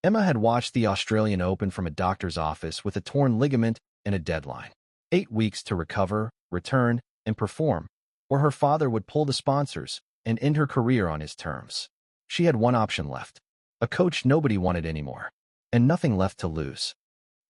Emma had watched the Australian Open from a doctor's office with a torn ligament and a deadline. 8 weeks to recover, return, and perform, or her father would pull the sponsors and end her career on his terms. She had one option left, a coach nobody wanted anymore, and nothing left to lose.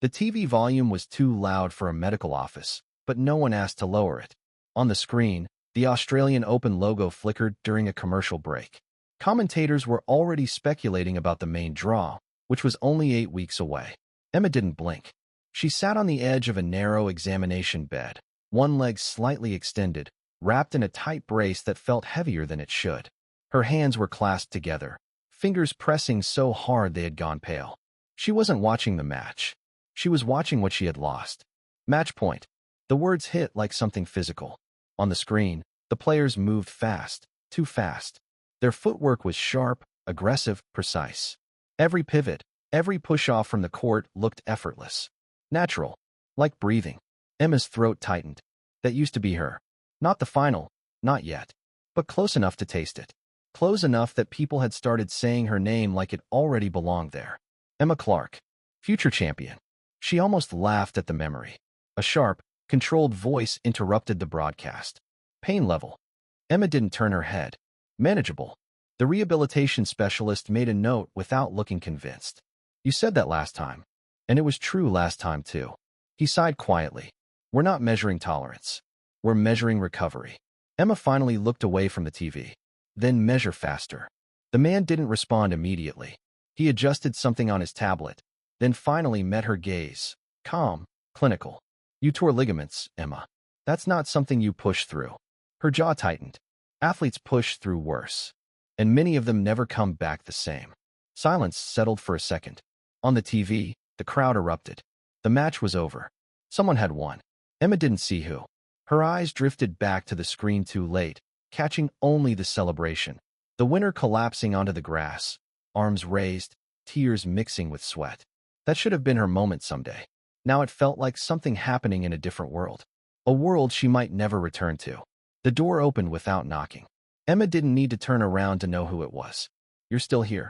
The TV volume was too loud for a medical office, but no one asked to lower it. On the screen, the Australian Open logo flickered during a commercial break. Commentators were already speculating about the main draw, which was only 8 weeks away. Emma didn't blink. She sat on the edge of a narrow examination bed, one leg slightly extended, wrapped in a tight brace that felt heavier than it should. Her hands were clasped together, fingers pressing so hard they had gone pale. She wasn't watching the match. She was watching what she had lost. Match point. The words hit like something physical. On the screen, the players moved fast, too fast. Their footwork was sharp, aggressive, precise. Every pivot, every push-off from the court looked effortless. Natural, like breathing. Emma's throat tightened. That used to be her. Not the final, not yet, but close enough to taste it. Close enough that people had started saying her name like it already belonged there. Emma Clark, future champion. She almost laughed at the memory. A sharp, controlled voice interrupted the broadcast. Pain level. Emma didn't turn her head. Manageable. The rehabilitation specialist made a note without looking convinced. You said that last time. And it was true last time too. He sighed quietly. We're not measuring tolerance. We're measuring recovery. Emma finally looked away from the TV. Then measure faster. The man didn't respond immediately. He adjusted something on his tablet, then finally met her gaze. Calm, clinical. You tore ligaments, Emma. That's not something you push through. Her jaw tightened. Athletes push through worse. And many of them never come back the same. Silence settled for a second. On the TV, the crowd erupted. The match was over. Someone had won. Emma didn't see who. Her eyes drifted back to the screen too late, catching only the celebration. The winner collapsing onto the grass, arms raised, tears mixing with sweat. That should have been her moment someday. Now it felt like something happening in a different world. A world she might never return to. The door opened without knocking. Emma didn't need to turn around to know who it was. You're still here.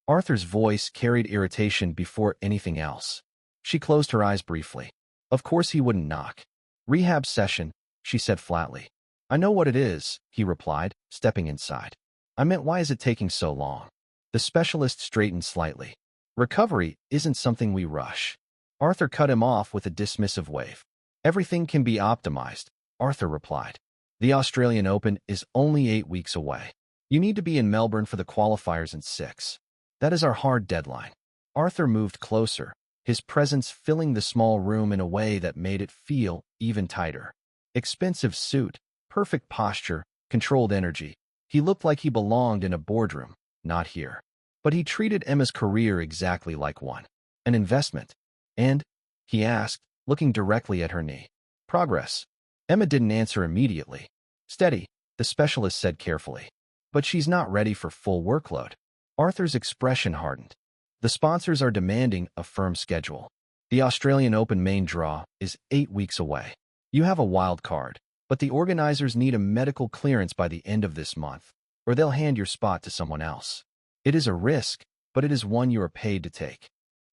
Arthur's voice carried irritation before anything else. She closed her eyes briefly. Of course he wouldn't knock. Rehab session, she said flatly. I know what it is, he replied, stepping inside. I meant, why is it taking so long? The specialist straightened slightly. Recovery isn't something we rush. Arthur cut him off with a dismissive wave. Everything can be optimized, Arthur replied. The Australian Open is only 8 weeks away. You need to be in Melbourne for the qualifiers in 6. That is our hard deadline. Arthur moved closer, his presence filling the small room in a way that made it feel even tighter. Expensive suit, perfect posture, controlled energy. He looked like he belonged in a boardroom, not here. But he treated Emma's career exactly like one. An investment. And? He asked, looking directly at her knee. Progress. Emma didn't answer immediately. Steady, the specialist said carefully. But she's not ready for full workload. Arthur's expression hardened. The sponsors are demanding a firm schedule. The Australian Open main draw is 8 weeks away. You have a wild card, but the organizers need a medical clearance by the end of this month, or they'll hand your spot to someone else. It is a risk, but it is one you are paid to take.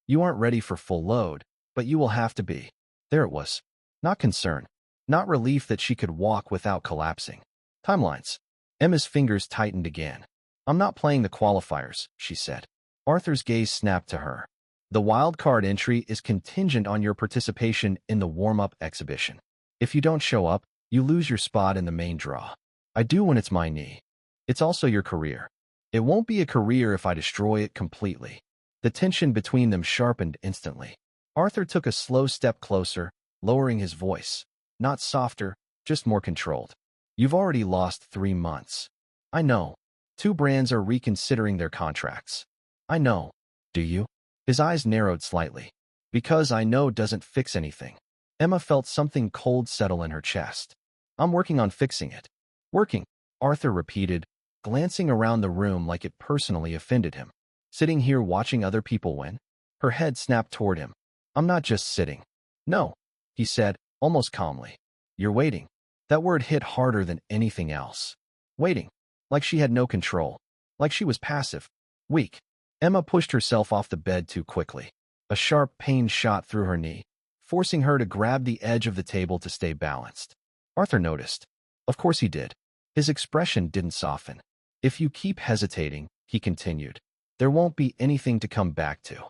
You aren't ready for full load, but you will have to be. There it was. Not concern. Not relief that she could walk without collapsing. Timelines. Emma's fingers tightened again. I'm not playing the qualifiers, she said. Arthur's gaze snapped to her. The wild card entry is contingent on your participation in the warm-up exhibition. If you don't show up, you lose your spot in the main draw. I do when it's my knee. It's also your career. It won't be a career if I destroy it completely. The tension between them sharpened instantly. Arthur took a slow step closer, lowering his voice. Not softer, just more controlled. You've already lost 3 months. I know. 2 brands are reconsidering their contracts. I know. Do you? His eyes narrowed slightly. Because I know doesn't fix anything. Emma felt something cold settle in her chest. I'm working on fixing it. Working, Arthur repeated, glancing around the room like it personally offended him. Sitting here watching other people win? Her head snapped toward him. I'm not just sitting. No, he said, almost calmly. You're waiting. That word hit harder than anything else. Waiting. Like she had no control. Like she was passive. Weak. Emma pushed herself off the bed too quickly. A sharp pain shot through her knee, forcing her to grab the edge of the table to stay balanced. Arthur noticed. Of course he did. His expression didn't soften. If you keep hesitating, he continued, there won't be anything to come back to.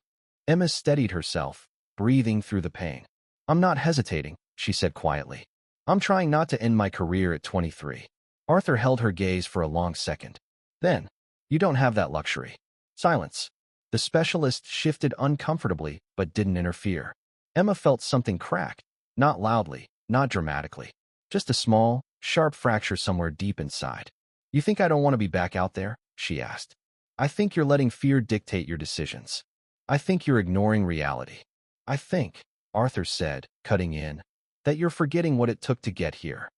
Emma steadied herself, breathing through the pain. I'm not hesitating, she said quietly. I'm trying not to end my career at 23. Arthur held her gaze for a long second. Then, you don't have that luxury. Silence. The specialist shifted uncomfortably, but didn't interfere. Emma felt something crack, not loudly, not dramatically. Just a small, sharp fracture somewhere deep inside. You think I don't want to be back out there? She asked. I think you're letting fear dictate your decisions. I think you're ignoring reality. I think, Arthur said, cutting in, that you're forgetting what it took to get here.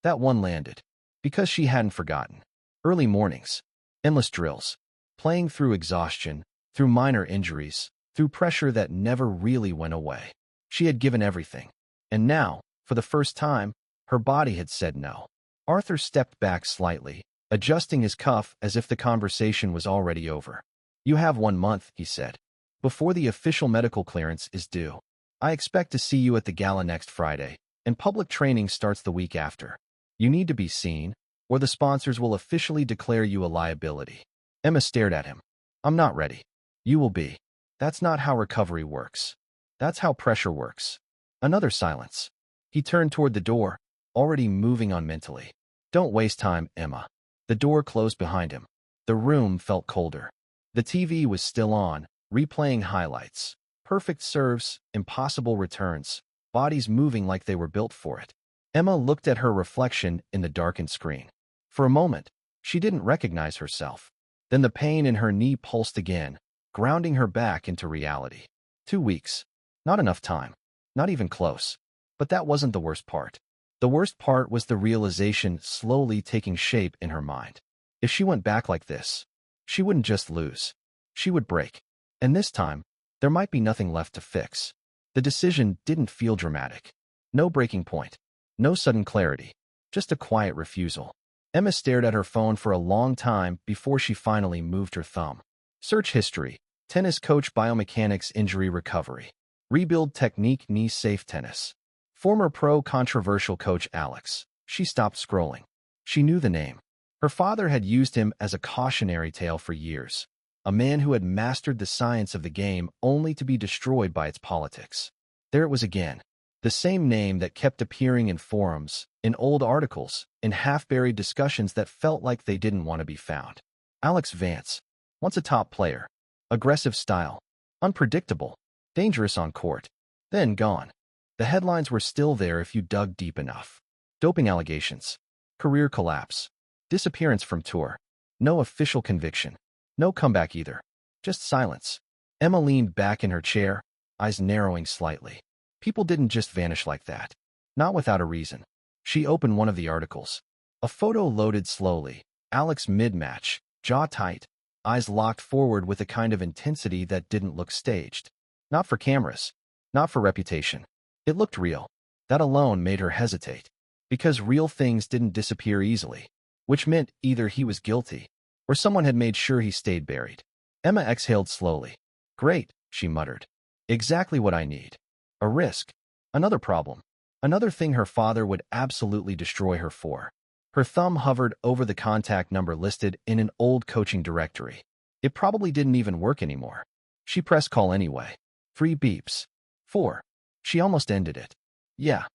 That one landed. Because she hadn't forgotten. Early mornings. Endless drills. Playing through exhaustion, through minor injuries, through pressure that never really went away. She had given everything. And now, for the first time, her body had said no. Arthur stepped back slightly, adjusting his cuff as if the conversation was already over. You have 1 month, he said, before the official medical clearance is due. I expect to see you at the gala next Friday, and public training starts the week after. You need to be seen, or the sponsors will officially declare you a liability. Emma stared at him. I'm not ready. You will be. That's not how recovery works. That's how pressure works. Another silence. He turned toward the door, already moving on mentally. Don't waste time, Emma. The door closed behind him. The room felt colder. The TV was still on, replaying highlights. Perfect serves, impossible returns, bodies moving like they were built for it. Emma looked at her reflection in the darkened screen. For a moment, she didn't recognize herself. Then the pain in her knee pulsed again, grounding her back into reality. 2 weeks. Not enough time. Not even close. But that wasn't the worst part. The worst part was the realization slowly taking shape in her mind. If she went back like this, she wouldn't just lose. She would break. And this time, there might be nothing left to fix. The decision didn't feel dramatic. No breaking point. No sudden clarity. Just a quiet refusal. Emma stared at her phone for a long time before she finally moved her thumb. Search history. Tennis coach biomechanics injury recovery. Rebuild technique knee safe tennis. Former pro controversial coach Alex. She stopped scrolling. She knew the name. Her father had used him as a cautionary tale for years. A man who had mastered the science of the game only to be destroyed by its politics. There it was again. The same name that kept appearing in forums, in old articles, in half-buried discussions that felt like they didn't want to be found. Alex Vance. Once a top player. Aggressive style. Unpredictable. Dangerous on court. Then gone. The headlines were still there if you dug deep enough. Doping allegations. Career collapse. Disappearance from tour. No official conviction. No comeback either. Just silence. Emma leaned back in her chair, eyes narrowing slightly. People didn't just vanish like that. Not without a reason. She opened one of the articles. A photo loaded slowly. Alex mid-match, jaw tight, eyes locked forward with a kind of intensity that didn't look staged. Not for cameras. Not for reputation. It looked real. That alone made her hesitate. Because real things didn't disappear easily. Which meant either he was guilty, or someone had made sure he stayed buried. Emma exhaled slowly. Great, she muttered. Exactly what I need. A risk. Another problem. Another thing her father would absolutely destroy her for. Her thumb hovered over the contact number listed in an old coaching directory. It probably didn't even work anymore. She pressed call anyway. 3 beeps. 4. She almost ended it. Yeah.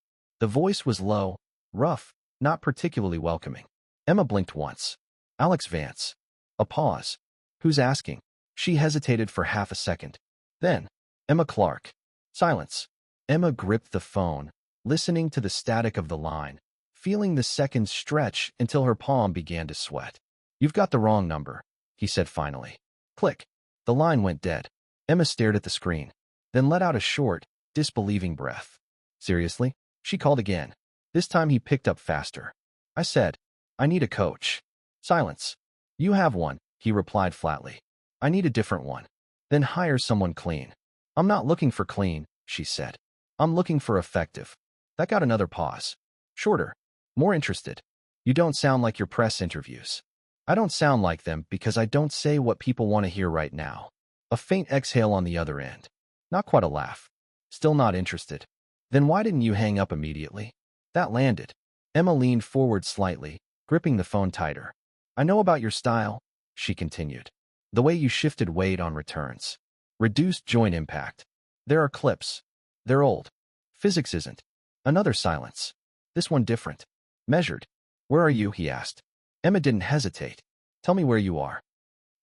The voice was low, rough, not particularly welcoming. Emma blinked once. Alex Vance. A pause. Who's asking? She hesitated for half a second. Then, Emma Clark. Silence. Emma gripped the phone, listening to the static of the line, feeling the seconds stretch until her palm began to sweat. You've got the wrong number, he said finally. Click. The line went dead. Emma stared at the screen, then let out a short, disbelieving breath. Seriously? She called again. This time he picked up faster. I said, I need a coach. Silence. You have one, he replied flatly. I need a different one. Then hire someone clean. I'm not looking for clean, she said. I'm looking for effective. That got another pause. Shorter. More interested. You don't sound like your press interviews. I don't sound like them because I don't say what people want to hear right now. A faint exhale on the other end. Not quite a laugh. Still not interested. Then why didn't you hang up immediately? That landed. Emma leaned forward slightly, gripping the phone tighter. I know about your style, she continued. The way you shifted weight on returns. Reduced joint impact. There are clips. They're old. Physics isn't. Another silence. This one different. Measured. Where are you? He asked. Emma didn't hesitate. Tell me where you are.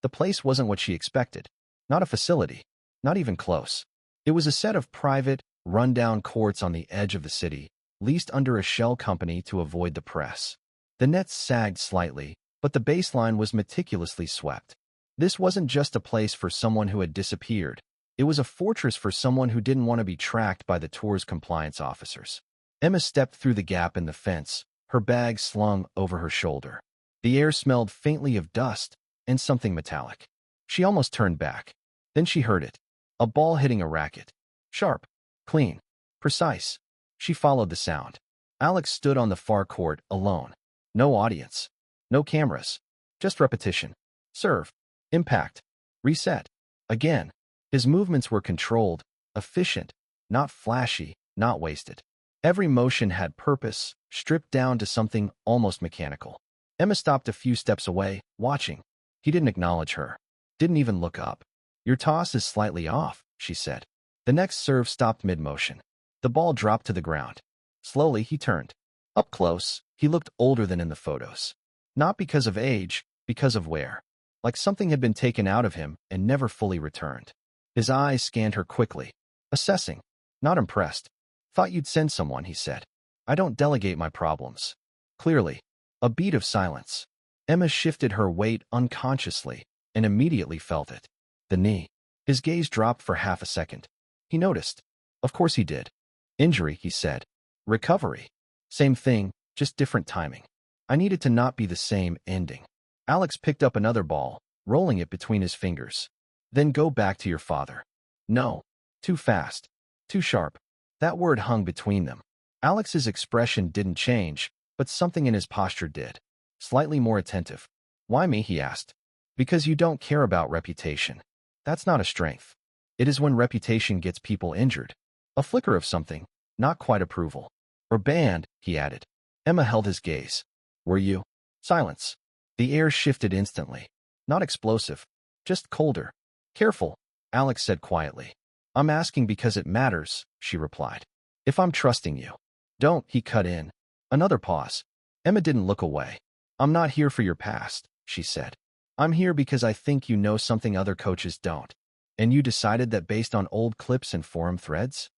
The place wasn't what she expected. Not a facility. Not even close. It was a set of private, run-down courts on the edge of the city, leased under a shell company to avoid the press. The nets sagged slightly, but the baseline was meticulously swept. This wasn't just a place for someone who had disappeared. It was a fortress for someone who didn't want to be tracked by the tour's compliance officers. Emma stepped through the gap in the fence, her bag slung over her shoulder. The air smelled faintly of dust and something metallic. She almost turned back. Then she heard it. A ball hitting a racket. Sharp, clean, precise. She followed the sound. Alex stood on the far court, alone. No audience. No cameras. Just repetition. Serve. Impact. Reset. Again. His movements were controlled, efficient, not flashy, not wasted. Every motion had purpose, stripped down to something almost mechanical. Emma stopped a few steps away, watching. He didn't acknowledge her. Didn't even look up. Your toss is slightly off, she said. The next serve stopped mid-motion. The ball dropped to the ground. Slowly, he turned. Up close, he looked older than in the photos. Not because of age, because of wear. Like something had been taken out of him and never fully returned. His eyes scanned her quickly. Assessing. Not impressed. Thought you'd send someone, he said. I don't delegate my problems. Clearly. A beat of silence. Emma shifted her weight unconsciously and immediately felt it. The knee. His gaze dropped for half a second. He noticed. Of course he did. Injury, he said. Recovery. Same thing, just different timing. I needed to not be the same ending. Alex picked up another ball, rolling it between his fingers. Then go back to your father. No. Too fast. Too sharp. That word hung between them. Alex's expression didn't change, but something in his posture did. Slightly more attentive. Why me? He asked. Because you don't care about reputation. That's not a strength. It is when reputation gets people injured. A flicker of something, not quite approval. Or banned, he added. Emma held his gaze. Were you? Silence. The air shifted instantly. Not explosive. Just colder. Careful, Alex said quietly. I'm asking because it matters, she replied. If I'm trusting you. Don't, he cut in. Another pause. Emma didn't look away. I'm not here for your past, she said. I'm here because I think you know something other coaches don't. And you decided that based on old clips and forum threads?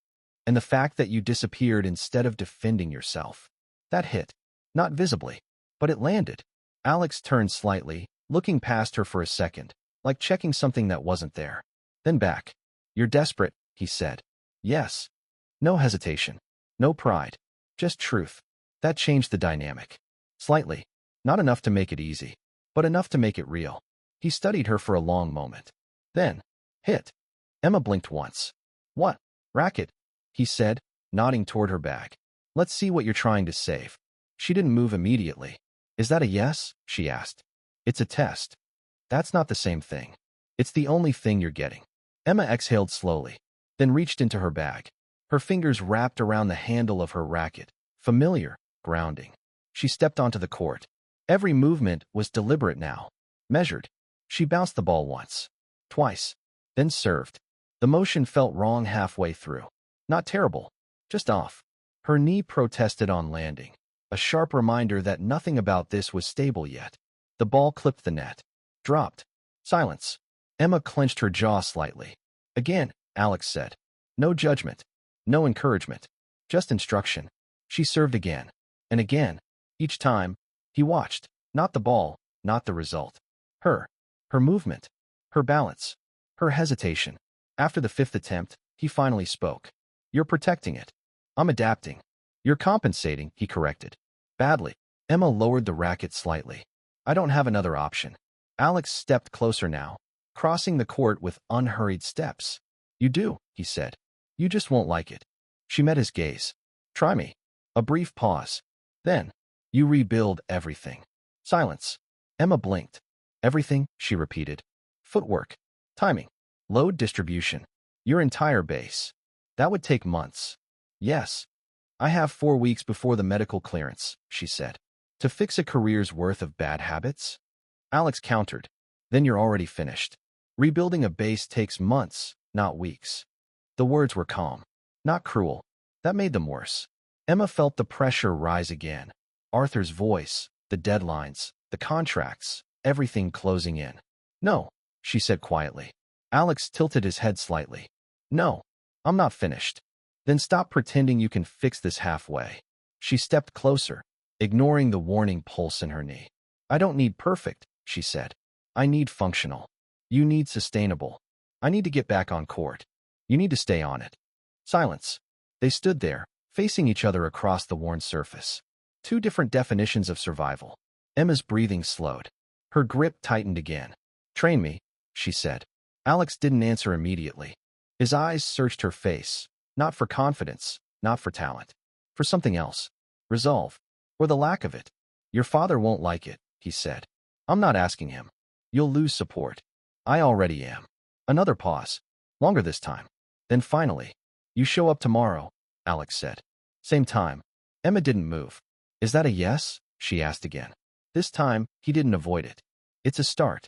And the fact that you disappeared instead of defending yourself. That hit. Not visibly. But it landed. Alex turned slightly, looking past her for a second, like checking something that wasn't there. Then back. You're desperate, he said. Yes. No hesitation. No pride. Just truth. That changed the dynamic. Slightly. Not enough to make it easy, but enough to make it real. He studied her for a long moment. Then, hit. Emma blinked once. What? Racket, he said, nodding toward her bag. Let's see what you're trying to save. She didn't move immediately. Is that a yes? She asked. It's a test. That's not the same thing. It's the only thing you're getting. Emma exhaled slowly, then reached into her bag. Her fingers wrapped around the handle of her racket. Familiar, grounding. She stepped onto the court. Every movement was deliberate now. Measured. She bounced the ball once. Twice. Then served. The motion felt wrong halfway through. Not terrible. Just off. Her knee protested on landing. A sharp reminder that nothing about this was stable yet. The ball clipped the net. Dropped. Silence. Emma clenched her jaw slightly. Again, Alex said. No judgment. No encouragement. Just instruction. She served again. And again. Each time, he watched. Not the ball, not the result. Her. Her movement. Her balance. Her hesitation. After the fifth attempt, he finally spoke. You're protecting it. I'm adapting. You're compensating, he corrected. Badly. Emma lowered the racket slightly. I don't have another option. Alex stepped closer now, crossing the court with unhurried steps. You do, he said. You just won't like it. She met his gaze. Try me. A brief pause. Then, you rebuild everything. Silence. Emma blinked. Everything, she repeated. Footwork. Timing. Load distribution. Your entire base. That would take months. Yes. I have 4 weeks before the medical clearance, she said. To fix a career's worth of bad habits? Alex countered. Then you're already finished. Rebuilding a base takes months, not weeks. The words were calm, not cruel. That made them worse. Emma felt the pressure rise again. Arthur's voice, the deadlines, the contracts, everything closing in. No, she said quietly. Alex tilted his head slightly. No, I'm not finished. Then stop pretending you can fix this halfway. She stepped closer, ignoring the warning pulse in her knee. I don't need perfect, she said. I need functional. You need sustainable. I need to get back on court. You need to stay on it. Silence. They stood there, facing each other across the worn surface. 2 different definitions of survival. Emma's breathing slowed. Her grip tightened again. Train me, she said. Alex didn't answer immediately. His eyes searched her face, not for confidence, not for talent, for something else. Resolve, or the lack of it. Your father won't like it, he said. I'm not asking him. You'll lose support. I already am. Another pause. Longer this time. Then finally, you show up tomorrow, Alex said. Same time. Emma didn't move. Is that a yes? She asked again. This time, he didn't avoid it. It's a start.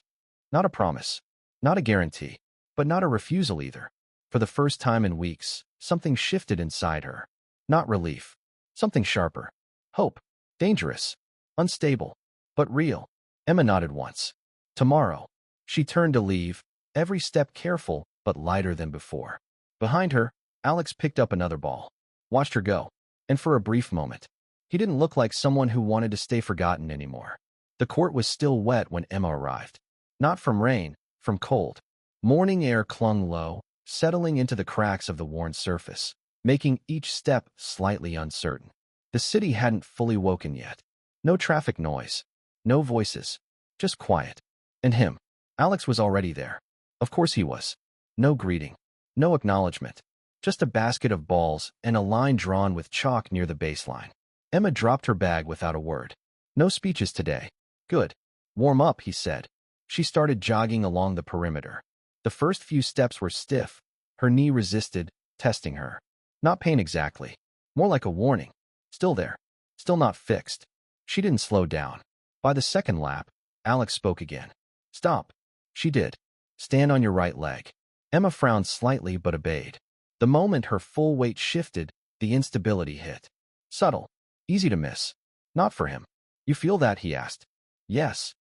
Not a promise. Not a guarantee. But not a refusal either. For the first time in weeks, something shifted inside her. Not relief. Something sharper. Hope. Dangerous. Unstable. But real. Emma nodded once. Tomorrow. She turned to leave, every step careful but lighter than before. Behind her, Alex picked up another ball. Watched her go. And for a brief moment, he didn't look like someone who wanted to stay forgotten anymore. The court was still wet when Emma arrived. Not from rain, from cold. Morning air clung low, settling into the cracks of the worn surface, making each step slightly uncertain. The city hadn't fully woken yet. No traffic noise. No voices. Just quiet. And him. Alex was already there. Of course he was. No greeting. No acknowledgement. Just a basket of balls and a line drawn with chalk near the baseline. Emma dropped her bag without a word. No speeches today. Good. Warm up, he said. She started jogging along the perimeter. The first few steps were stiff. Her knee resisted, testing her. Not pain exactly. More like a warning. Still there. Still not fixed. She didn't slow down. By the second lap, Alex spoke again. Stop. She did. Stand on your right leg. Emma frowned slightly but obeyed. The moment her full weight shifted, the instability hit. Subtle. Easy to miss. Not for him. You feel that, he asked. Yes.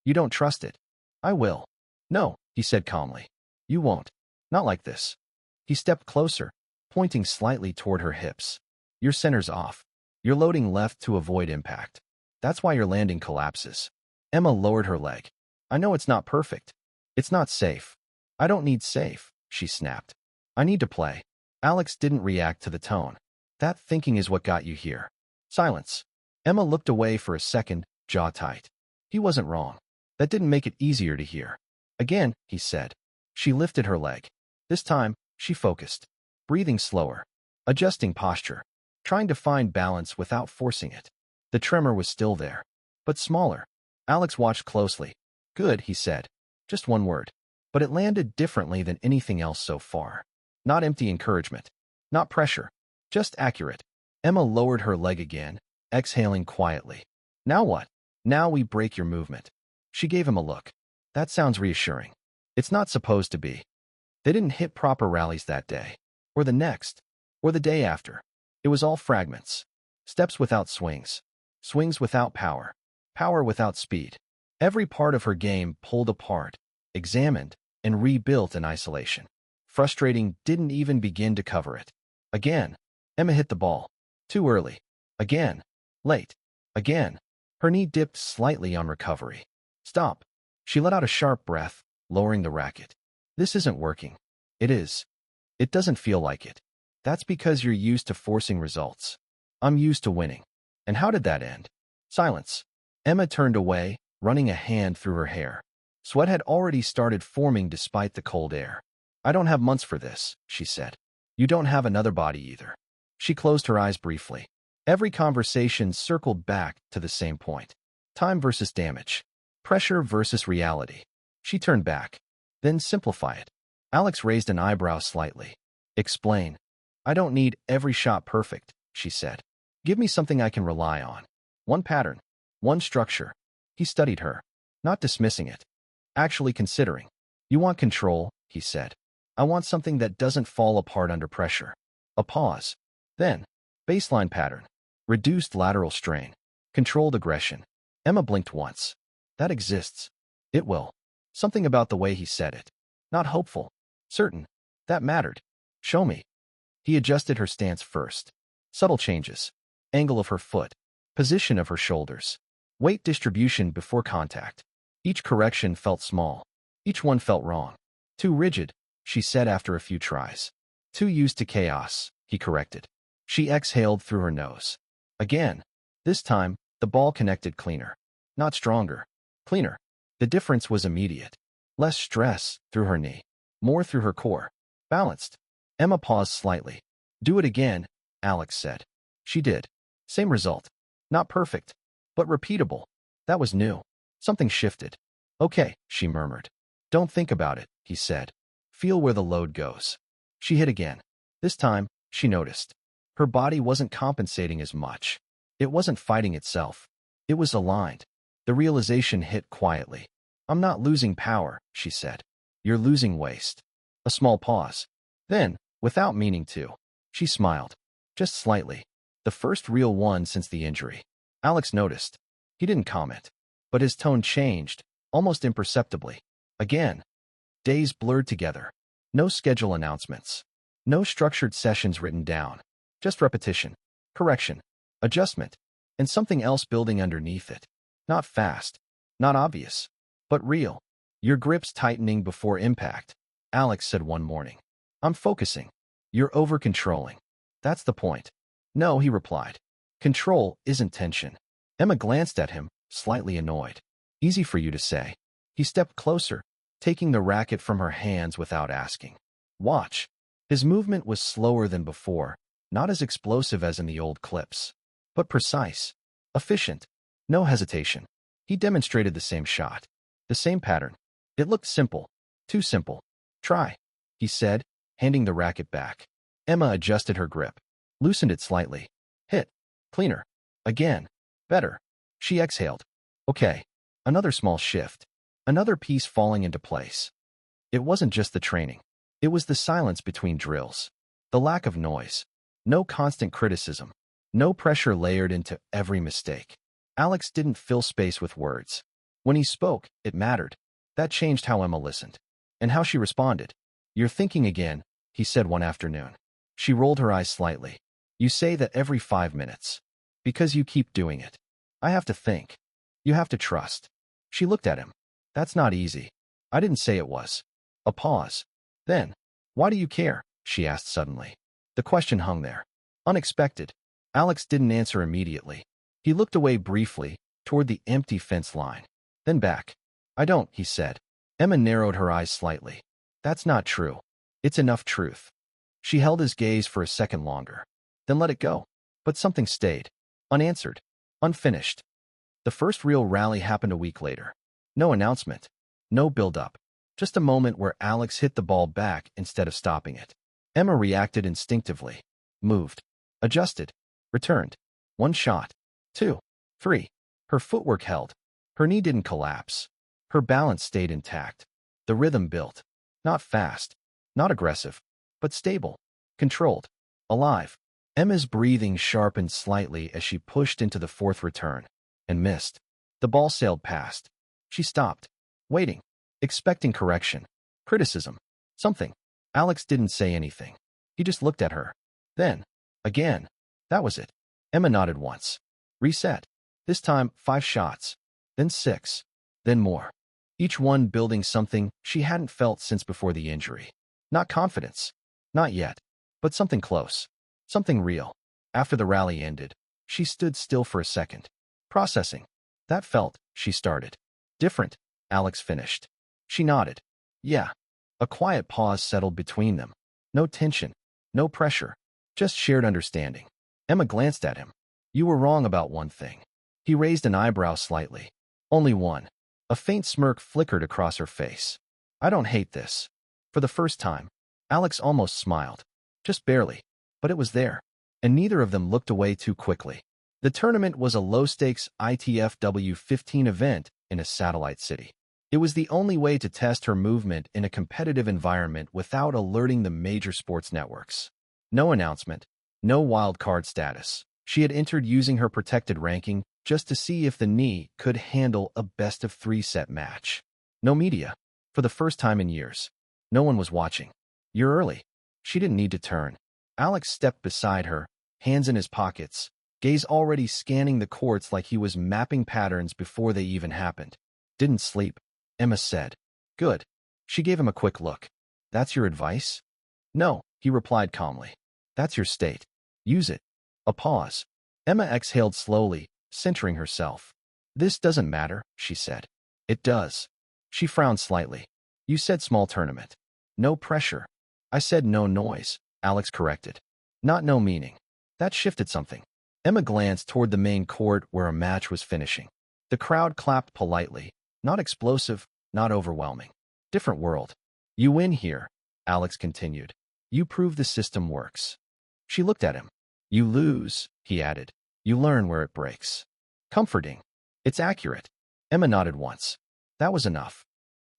You don't trust it. I will. No, he said calmly. You won't. Not like this. He stepped closer, pointing slightly toward her hips. Your center's off. You're loading left to avoid impact. That's why your landing collapses. Emma lowered her leg. I know it's not perfect. It's not safe. I don't need safe, she snapped. I need to play. Alex didn't react to the tone. That thinking is what got you here. Silence. Emma looked away for a second, jaw tight. He wasn't wrong. That didn't make it easier to hear. Again, he said. She lifted her leg. This time, she focused. Breathing slower. Adjusting posture. Trying to find balance without forcing it. The tremor was still there. But smaller. Alex watched closely. Good, he said. Just one word. But it landed differently than anything else so far. Not empty encouragement. Not pressure. Just accurate. Emma lowered her leg again, exhaling quietly. Now what? Now we break your movement. She gave him a look. That sounds reassuring. It's not supposed to be. They didn't hit proper rallies that day. Or the next. Or the day after. It was all fragments. Steps without swings. Swings without power. Power without speed. Every part of her game pulled apart, examined, and rebuilt in isolation. Frustrating didn't even begin to cover it. Again, Emma hit the ball. Too early. Again. Late. Again. Her knee dipped slightly on recovery. Stop. She let out a sharp breath, lowering the racket. This isn't working. It is. It doesn't feel like it. That's because you're used to forcing results. I'm used to winning. And how did that end? Silence. Emma turned away, running a hand through her hair. Sweat had already started forming despite the cold air. I don't have months for this, she said. You don't have another body either. She closed her eyes briefly. Every conversation circled back to the same point. Time versus damage. Pressure versus reality. She turned back. Then simplify it. Alex raised an eyebrow slightly. Explain. I don't need every shot perfect, she said. Give me something I can rely on. One pattern. One structure. He studied her, not dismissing it. Actually considering. You want control, he said. I want something that doesn't fall apart under pressure. A pause. Then, baseline pattern. Reduced lateral strain. Controlled aggression. Emma blinked once. That exists. It will. Something about the way he said it. Not hopeful. Certain. That mattered. Show me. He adjusted her stance first. Subtle changes. Angle of her foot. Position of her shoulders. Weight distribution before contact. Each correction felt small. Each one felt wrong. Too rigid, she said after a few tries. Too used to chaos, he corrected. She exhaled through her nose. Again. This time, the ball connected cleaner. Not stronger. Cleaner. The difference was immediate. Less stress through her knee. More through her core. Balanced. Emma paused slightly. Do it again, Alex said. She did. Same result. Not perfect, but repeatable. That was new. Something shifted. Okay, she murmured. Don't think about it, he said. Feel where the load goes. She hit again. This time, she noticed. Her body wasn't compensating as much. It wasn't fighting itself. It was aligned. The realization hit quietly. I'm not losing power, she said. You're losing waste. A small pause. Then, without meaning to, she smiled. Just slightly. The first real one since the injury. Alex noticed. He didn't comment. But his tone changed, almost imperceptibly. Again. Days blurred together. No schedule announcements. No structured sessions written down. Just repetition. Correction. Adjustment. And something else building underneath it. Not fast. Not obvious. But real. Your grip's tightening before impact, Alex said one morning. I'm focusing. You're over-controlling. That's the point. No, he replied. Control isn't tension. Emma glanced at him, slightly annoyed. Easy for you to say. He stepped closer, taking the racket from her hands without asking. Watch. His movement was slower than before, not as explosive as in the old clips, but precise, efficient, no hesitation. He demonstrated the same shot, the same pattern. It looked simple, too simple. Try, he said, handing the racket back. Emma adjusted her grip, loosened it slightly. Hit. Cleaner. Again. Better. She exhaled. Okay. Another small shift. Another piece falling into place. It wasn't just the training. It was the silence between drills. The lack of noise. No constant criticism. No pressure layered into every mistake. Alex didn't fill space with words. When he spoke, it mattered. That changed how Emma listened. And how she responded. You're thinking again, he said one afternoon. She rolled her eyes slightly. You say that every 5 minutes. Because you keep doing it. I have to think. You have to trust. She looked at him. That's not easy. I didn't say it was. A pause. Then, why do you care? She asked suddenly. The question hung there. Unexpected. Alex didn't answer immediately. He looked away briefly, toward the empty fence line. Then back. I don't, he said. Emma narrowed her eyes slightly. That's not true. It's enough truth. She held his gaze for a second longer. Then let it go. But something stayed. Unanswered. Unfinished. The first real rally happened a week later. No announcement. No build-up. Just a moment where Alex hit the ball back instead of stopping it. Emma reacted instinctively. Moved. Adjusted. Returned. 1 shot. 2. 3. Her footwork held. Her knee didn't collapse. Her balance stayed intact. The rhythm built. Not fast. Not aggressive. But stable. Controlled. Alive. Emma's breathing sharpened slightly as she pushed into the 4th return. And missed. The ball sailed past. She stopped. Waiting. Expecting correction. Criticism. Something. Alex didn't say anything. He just looked at her. Then. Again. That was it. Emma nodded once. Reset. This time, 5 shots. Then 6. Then more. Each one building something she hadn't felt since before the injury. Not confidence. Not yet. But something close. Something real. After the rally ended, she stood still for a second. Processing. That felt, she started. Different, Alex finished. She nodded. Yeah. A quiet pause settled between them. No tension. No pressure. Just shared understanding. Emma glanced at him. You were wrong about one thing. He raised an eyebrow slightly. Only one. A faint smirk flickered across her face. I don't hate this. For the first time, Alex almost smiled. Just barely. But it was there. And neither of them looked away too quickly. The tournament was a low-stakes ITFW 15 event in a satellite city. It was the only way to test her movement in a competitive environment without alerting the major sports networks. No announcement, no wild card status. She had entered using her protected ranking just to see if the knee could handle a best-of-3 set match. No media. For the first time in years. No one was watching. You're early. She didn't need to turn. Alex stepped beside her, hands in his pockets, gaze already scanning the courts like he was mapping patterns before they even happened. Didn't sleep, Emma said. Good. She gave him a quick look. That's your advice? No, he replied calmly. That's your state. Use it. A pause. Emma exhaled slowly, centering herself. This doesn't matter, she said. It does. She frowned slightly. You said small tournament. No pressure. I said no noise, Alex corrected. Not no meaning. That shifted something. Emma glanced toward the main court where a match was finishing. The crowd clapped politely. Not explosive, not overwhelming. Different world. You win here, Alex continued. You prove the system works. She looked at him. You lose, he added. You learn where it breaks. Comforting. It's accurate. Emma nodded once. That was enough.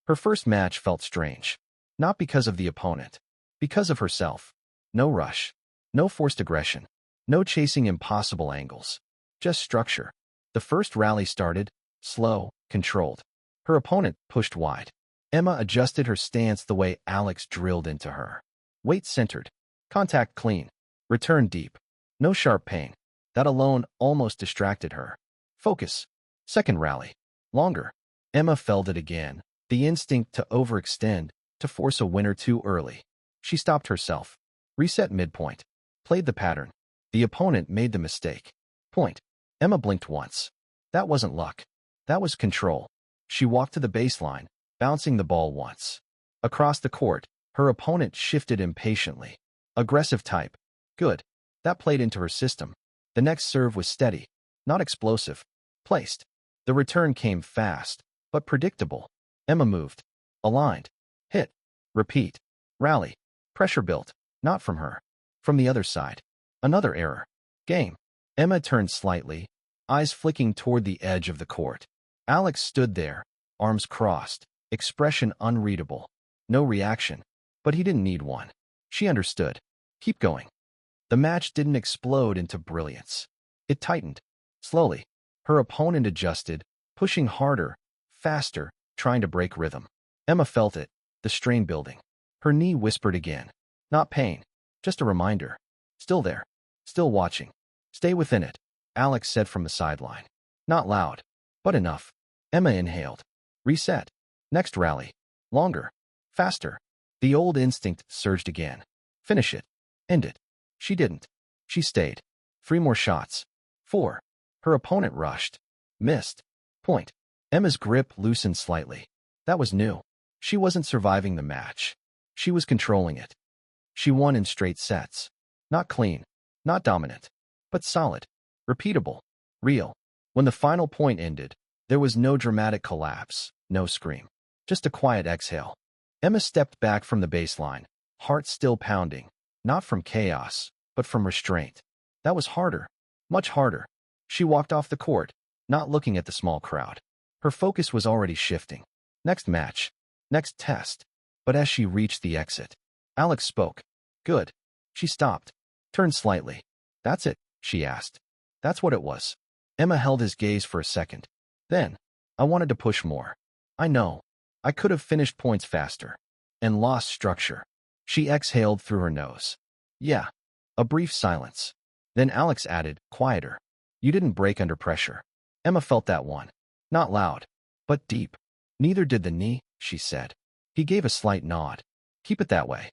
Her first match felt strange. Not because of the opponent. Because of herself. No rush. No forced aggression. No chasing impossible angles. Just structure. The first rally started, slow, controlled. Her opponent pushed wide. Emma adjusted her stance the way Alex drilled into her. Weight centered. Contact clean. Return deep. No sharp pain. That alone almost distracted her. Focus. Second rally. Longer. Emma felt it again. The instinct to overextend, to force a winner too early. She stopped herself. Reset midpoint. Played the pattern. The opponent made the mistake. Point. Emma blinked once. That wasn't luck. That was control. She walked to the baseline, bouncing the ball once. Across the court, her opponent shifted impatiently. Aggressive type. Good. That played into her system. The next serve was steady, not explosive. Placed. The return came fast, but predictable. Emma moved. Aligned. Hit. Repeat. Rally. Pressure built. Not from her. From the other side. Another error. Game. Emma turned slightly, eyes flicking toward the edge of the court. Alex stood there, arms crossed, expression unreadable. No reaction. But he didn't need one. She understood. Keep going. The match didn't explode into brilliance. It tightened. Slowly. Her opponent adjusted, pushing harder, faster, trying to break rhythm. Emma felt it, the strain building. Her knee whispered again. Not pain. Just a reminder. Still there. Still watching. Stay within it, Alex said from the sideline. Not loud, but enough. Emma inhaled. Reset. Next rally. Longer. Faster. The old instinct surged again. Finish it. End it. She didn't. She stayed. 3 more shots. 4. Her opponent rushed. Missed. Point. Emma's grip loosened slightly. That was new. She wasn't surviving the match. She was controlling it. She won in straight sets. Not clean. Not dominant. But solid. Repeatable. Real. When the final point ended, there was no dramatic collapse, no scream. Just a quiet exhale. Emma stepped back from the baseline, heart still pounding, not from chaos, but from restraint. That was harder. Much harder. She walked off the court, not looking at the small crowd. Her focus was already shifting. Next match. Next test. But as she reached the exit, Alex spoke. Good. She stopped. Turned slightly. That's it, she asked. That's what it was. Emma held his gaze for a second. Then, I wanted to push more. I know. I could have finished points faster. And lost structure. She exhaled through her nose. Yeah. A brief silence. Then Alex added, quieter. You didn't break under pressure. Emma felt that one. Not loud, but deep. Neither did the knee, she said. He gave a slight nod. Keep it that way.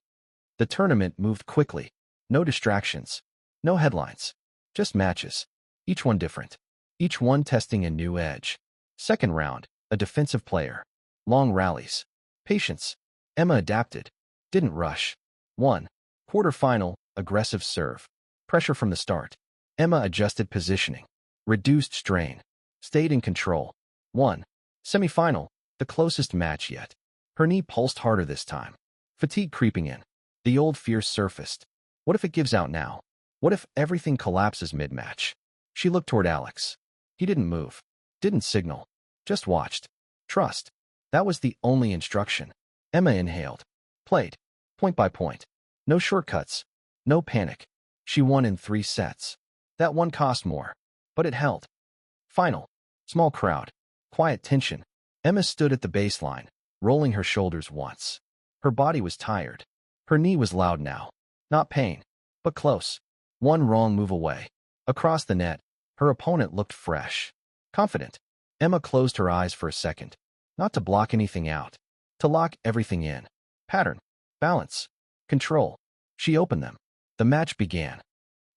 The tournament moved quickly. No distractions. No headlines. Just matches. Each one different. Each one testing a new edge. Second round, a defensive player. Long rallies. Patience. Emma adapted. Didn't rush. 1. Quarterfinal, aggressive serve. Pressure from the start. Emma adjusted positioning. Reduced strain. Stayed in control. 1. Semifinal, the closest match yet. Her knee pulsed harder this time. Fatigue creeping in. The old fear surfaced. What if it gives out now? What if everything collapses mid-match? She looked toward Alex. He didn't move. Didn't signal. Just watched. Trust. That was the only instruction. Emma inhaled. Played. Point by point. No shortcuts. No panic. She won in 3 sets. That one cost more. But it held. Final. Small crowd. Quiet tension. Emma stood at the baseline, rolling her shoulders once. Her body was tired. Her knee was loud now. Not pain, but close. One wrong move away. Across the net, her opponent looked fresh. Confident. Emma closed her eyes for a second. Not to block anything out. To lock everything in. Pattern. Balance. Control. She opened them. The match began.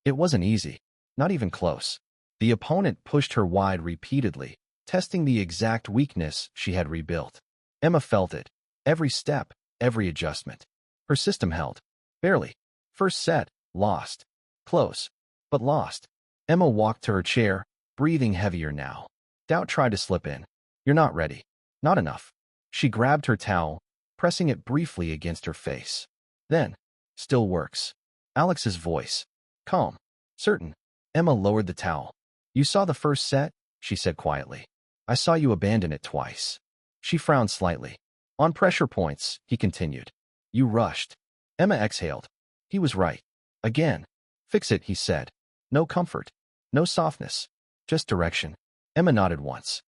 It wasn't easy. Not even close. The opponent pushed her wide repeatedly, testing the exact weakness she had rebuilt. Emma felt it. Every step, every adjustment. Her system held. Barely. First set, lost. Close, but lost. Emma walked to her chair, breathing heavier now. Doubt tried to slip in. You're not ready. Not enough. She grabbed her towel, pressing it briefly against her face. Then, still works. Alex's voice. Calm. Certain. Emma lowered the towel. You saw the first set, she said quietly. I saw you abandon it twice. She frowned slightly. On pressure points, he continued. You rushed. Emma exhaled. He was right. Again. Fix it, he said. No comfort. No softness. Just direction. Emma nodded once.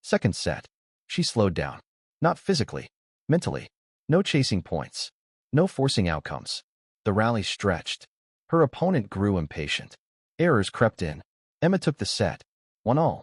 Second set. She slowed down. Not physically. Mentally. No chasing points. No forcing outcomes. The rally stretched. Her opponent grew impatient. Errors crept in. Emma took the set. 1-all.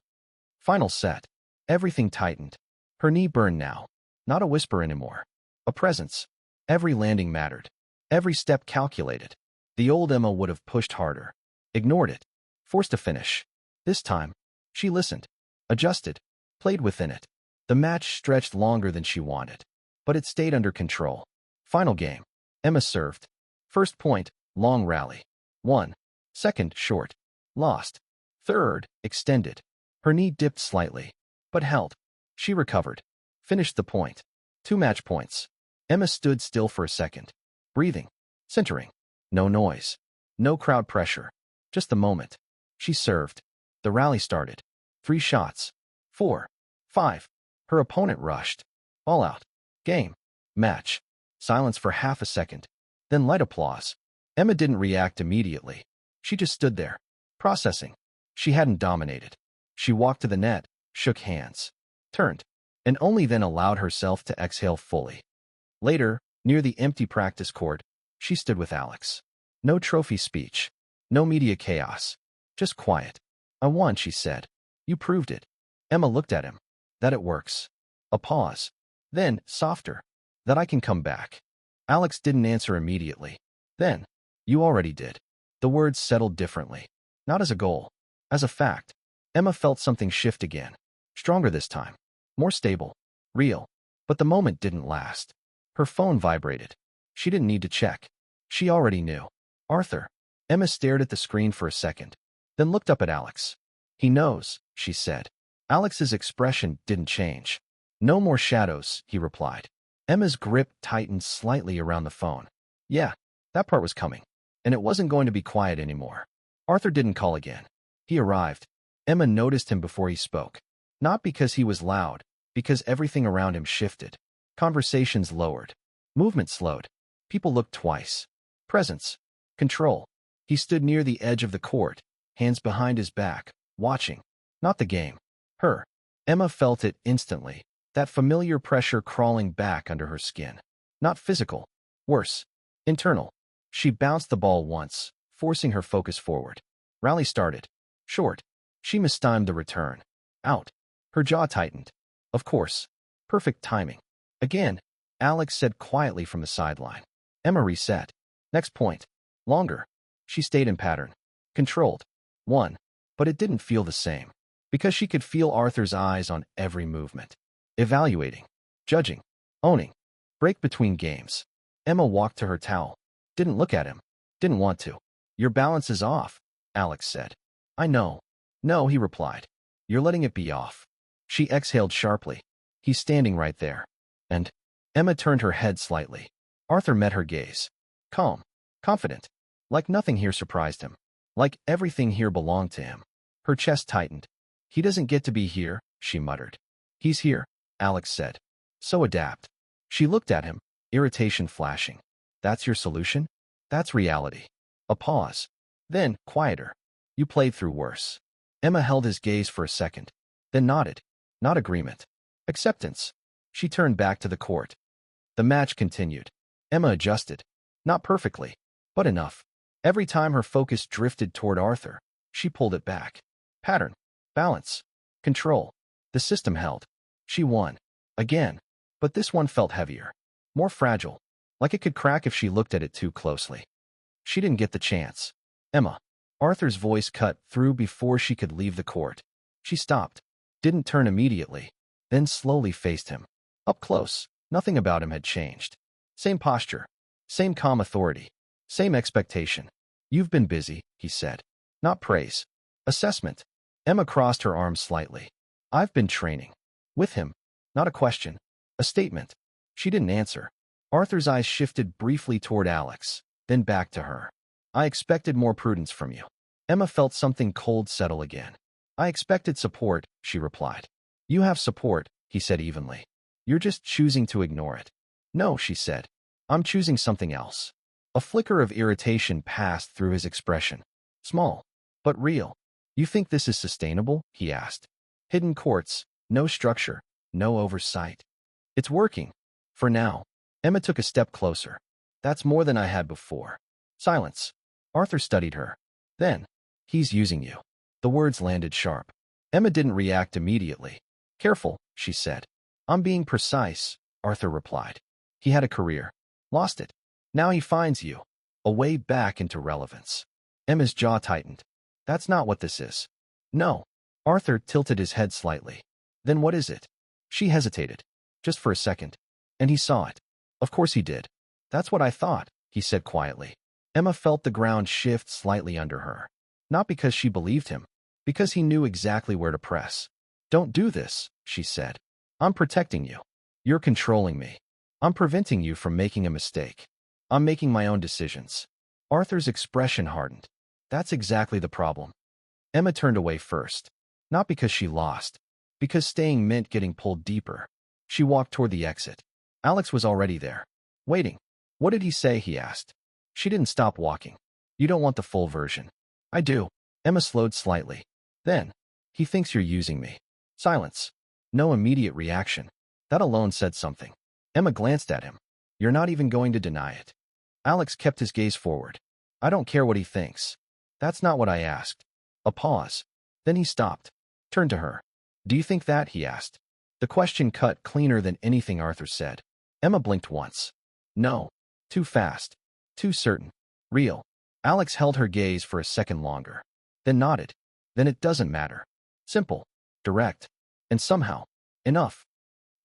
Final set. Everything tightened. Her knee burned now. Not a whisper anymore. A presence. Every landing mattered. Every step calculated. The old Emma would have pushed harder. Ignored it. Forced a finish. This time, she listened. Adjusted. Played within it. The match stretched longer than she wanted. But it stayed under control. Final game. Emma served. First point, long rally. Won. Second, short. Lost. Third, extended. Her knee dipped slightly, but held. She recovered. Finished the point. 2 match points. Emma stood still for a second. Breathing. Centering. No noise. No crowd pressure. Just the moment. She served. The rally started. 3 shots. 4. 5. Her opponent rushed. All out. Game. Match. Silence for half a second. Then light applause. Emma didn't react immediately. She just stood there. Processing. She hadn't dominated. She walked to the net, shook hands, turned, and only then allowed herself to exhale fully. Later, near the empty practice court, she stood with Alex. No trophy speech. No media chaos. Just quiet. I won, she said. You proved it. Emma looked at him. That it works. A pause. Then, softer. That I can come back. Alex didn't answer immediately. Then, you already did. The words settled differently. Not as a goal. As a fact. Emma felt something shift again. Stronger this time. More stable. Real. But the moment didn't last. Her phone vibrated. She didn't need to check. She already knew. Arthur. Emma stared at the screen for a second, then looked up at Alex. He knows, she said. Alex's expression didn't change. No more shadows, he replied. Emma's grip tightened slightly around the phone. Yeah, that part was coming. And it wasn't going to be quiet anymore. Arthur didn't call again. He arrived. Emma noticed him before he spoke. Not because he was loud, because everything around him shifted. Conversations lowered. Movement slowed. People looked twice. Presence. Control. He stood near the edge of the court, hands behind his back, watching. Not the game. Her. Emma felt it instantly, that familiar pressure crawling back under her skin. Not physical. Worse. Internal. She bounced the ball once, forcing her focus forward. Rally started. Short. She mistimed the return. Out. Her jaw tightened. Of course. Perfect timing. Again, Alex said quietly from the sideline. Emma reset. Next point. Longer. She stayed in pattern. Controlled. Won. But it didn't feel the same. Because she could feel Arthur's eyes on every movement. Evaluating. Judging. Owning. Break between games. Emma walked to her towel. Didn't look at him. Didn't want to. Your balance is off, Alex said. I know. No, he replied. You're letting it be off. She exhaled sharply. He's standing right there. And Emma turned her head slightly. Arthur met her gaze. Calm, confident, like nothing here surprised him, like everything here belonged to him. Her chest tightened. He doesn't get to be here, she muttered. He's here, Alex said. So adapt. She looked at him, irritation flashing. That's your solution? That's reality. A pause. Then, quieter. You played through worse. Emma held his gaze for a second, then nodded. Not agreement. Acceptance. She turned back to the court. The match continued. Emma adjusted. Not perfectly, but enough. Every time her focus drifted toward Arthur, she pulled it back. Pattern. Balance. Control. The system held. She won. Again. But this one felt heavier. More fragile. Like it could crack if she looked at it too closely. She didn't get the chance. Emma. Arthur's voice cut through before she could leave the court. She stopped. Didn't turn immediately. Then slowly faced him. Up close. Nothing about him had changed. Same posture. Same calm authority. Same expectation. You've been busy, he said. Not praise. Assessment. Emma crossed her arms slightly. I've been training. With him. Not a question. A statement. She didn't answer. Arthur's eyes shifted briefly toward Alex, then back to her. I expected more prudence from you. Emma felt something cold settle again. I expected support, she replied. You have support, he said evenly. You're just choosing to ignore it. No, she said. I'm choosing something else. A flicker of irritation passed through his expression. Small, but real. You think this is sustainable? He asked. Hidden courts, no structure, no oversight. It's working. For now. Emma took a step closer. That's more than I had before. Silence. Arthur studied her. Then, he's using you. The words landed sharp. Emma didn't react immediately. Careful, she said. I'm being precise, Arthur replied. He had a career. Lost it. Now he finds you. A way back into relevance. Emma's jaw tightened. That's not what this is. No. Arthur tilted his head slightly. Then what is it? She hesitated. Just for a second. And he saw it. Of course he did. That's what I thought, he said quietly. Emma felt the ground shift slightly under her. Not because she believed him, because he knew exactly where to press. Don't do this, she said. I'm protecting you. You're controlling me. I'm preventing you from making a mistake. I'm making my own decisions. Arthur's expression hardened. That's exactly the problem. Emma turned away first. Not because she lost, because staying meant getting pulled deeper. She walked toward the exit. Alex was already there. Waiting. What did he say? He asked. She didn't stop walking. You don't want the full version. I do. Emma slowed slightly. Then, he thinks you're using me. Silence. No immediate reaction. That alone said something. Emma glanced at him. You're not even going to deny it. Alex kept his gaze forward. I don't care what he thinks. That's not what I asked. A pause. Then he stopped. Turned to her. Do you think that? He asked. The question cut cleaner than anything Arthur said. Emma blinked once. No. Too fast. Too certain. Real. Alex held her gaze for a second longer. Then nodded. Then it doesn't matter. Simple. Direct. And somehow. Enough.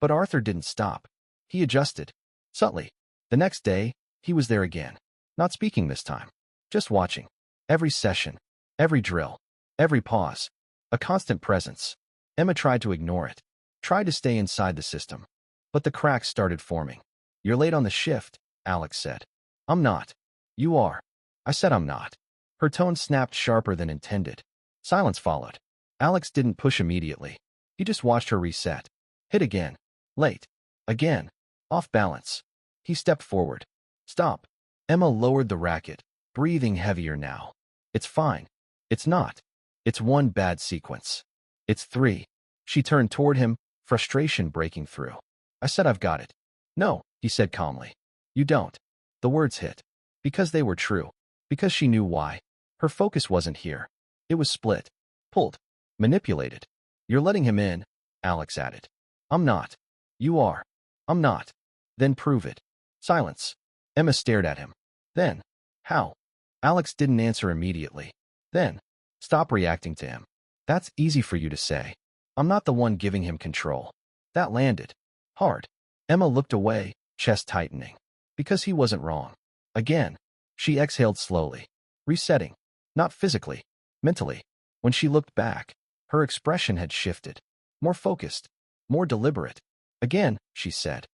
But Arthur didn't stop. He adjusted. Subtly. The next day, he was there again. Not speaking this time. Just watching. Every session. Every drill. Every pause. A constant presence. Emma tried to ignore it. Tried to stay inside the system. But the cracks started forming. You're late on the shift, Alex said. I'm not. You are. I said I'm not. Her tone snapped sharper than intended. Silence followed. Alex didn't push immediately. He just watched her reset. Hit again. Late. Again. Off balance. He stepped forward. Stop. Emma lowered the racket, breathing heavier now. It's fine. It's not. It's one bad sequence. It's 3. She turned toward him, frustration breaking through. I said I've got it. No, he said calmly. You don't. The words hit. Because they were true. Because she knew why. Her focus wasn't here. It was split. Pulled. Manipulated. You're letting him in, Alex added. I'm not. You are. I'm not. Then prove it. Silence. Emma stared at him. Then. How? Alex didn't answer immediately. Then. Stop reacting to him. That's easy for you to say. I'm not the one giving him control. That landed. Hard. Emma looked away, chest tightening. Because he wasn't wrong. Again. She exhaled slowly. Resetting. Not physically. Mentally. When she looked back, her expression had shifted. More focused. More deliberate. Again, she said.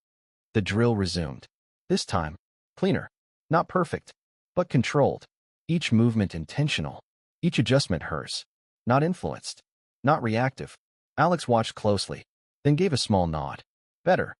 The drill resumed. This time, Cleaner. Not perfect, but controlled. Each movement intentional. Each adjustment hers. Not influenced. Not reactive. Alex watched closely, then gave a small nod. Better.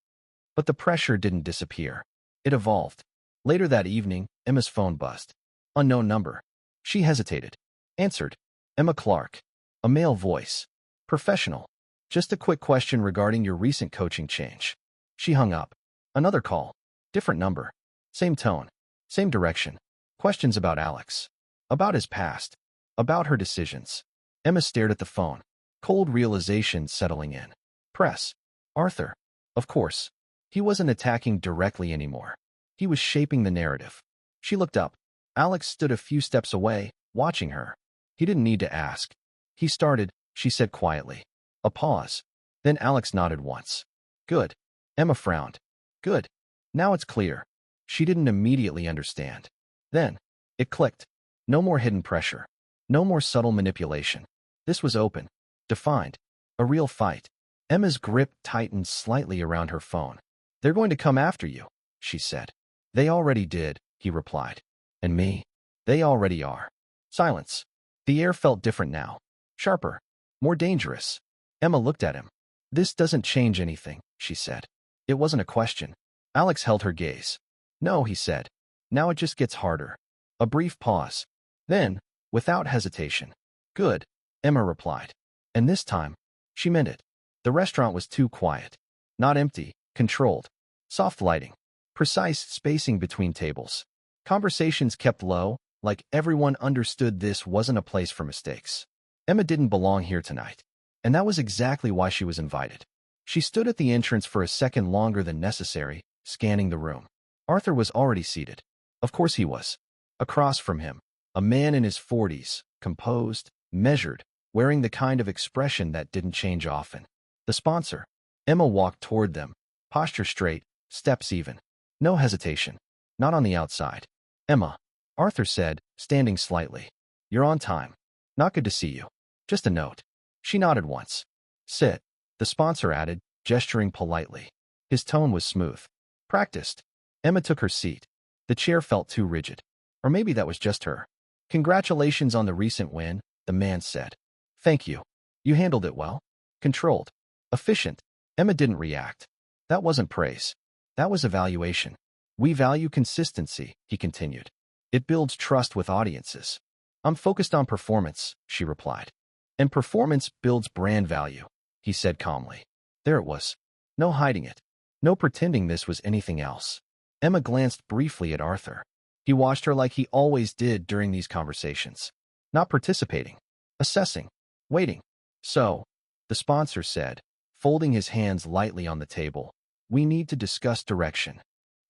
But the pressure didn't disappear. It evolved. Later that evening, Emma's phone buzzed. Unknown number. She hesitated. Answered. Emma Clark. A male voice. Professional. Just a quick question regarding your recent coaching change. She hung up. Another call. Different number. Same tone. Same direction. Questions about Alex. About his past. About her decisions. Emma stared at the phone. Cold realization settling in. Press. Arthur. Of course. He wasn't attacking directly anymore. He was shaping the narrative. She looked up. Alex stood a few steps away, watching her. He didn't need to ask. He started, she said quietly. A pause. Then Alex nodded once. Good. Emma frowned. Good. Now it's clear. She didn't immediately understand. Then, it clicked. No more hidden pressure. No more subtle manipulation. This was open. Defined. A real fight. Emma's grip tightened slightly around her phone. They're going to come after you, she said. They already did, he replied. And me? They already are. Silence. The air felt different now. Sharper. More dangerous. Emma looked at him. This doesn't change anything, she said. It wasn't a question. Alex held her gaze. No, he said. Now it just gets harder. A brief pause. Then, without hesitation. Good, Emma replied. And this time, she meant it. The restaurant was too quiet. Not empty, controlled. Soft lighting. Precise spacing between tables. Conversations kept low, like everyone understood this wasn't a place for mistakes. Emma didn't belong here tonight. And that was exactly why she was invited. She stood at the entrance for a second longer than necessary, scanning the room. Arthur was already seated. Of course he was. Across from him, a man in his 40s, composed, measured, wearing the kind of expression that didn't change often. The sponsor. Emma walked toward them, posture straight, steps even. No hesitation. Not on the outside. Emma, Arthur said, standing slightly. You're on time. Not good to see you. Just a note. She nodded once. Sit. The sponsor added, gesturing politely. His tone was smooth. Practiced. Emma took her seat. The chair felt too rigid. Or maybe that was just her. Congratulations on the recent win, the man said. Thank you. You handled it well. Controlled. Efficient. Emma didn't react. That wasn't praise. That was evaluation. We value consistency, he continued. It builds trust with audiences. I'm focused on performance, she replied. And performance builds brand value, he said calmly. There it was. No hiding it. No pretending this was anything else. Emma glanced briefly at Arthur. He watched her like he always did during these conversations. Not participating. Assessing. Waiting. So, the sponsor said, folding his hands lightly on the table, we need to discuss direction.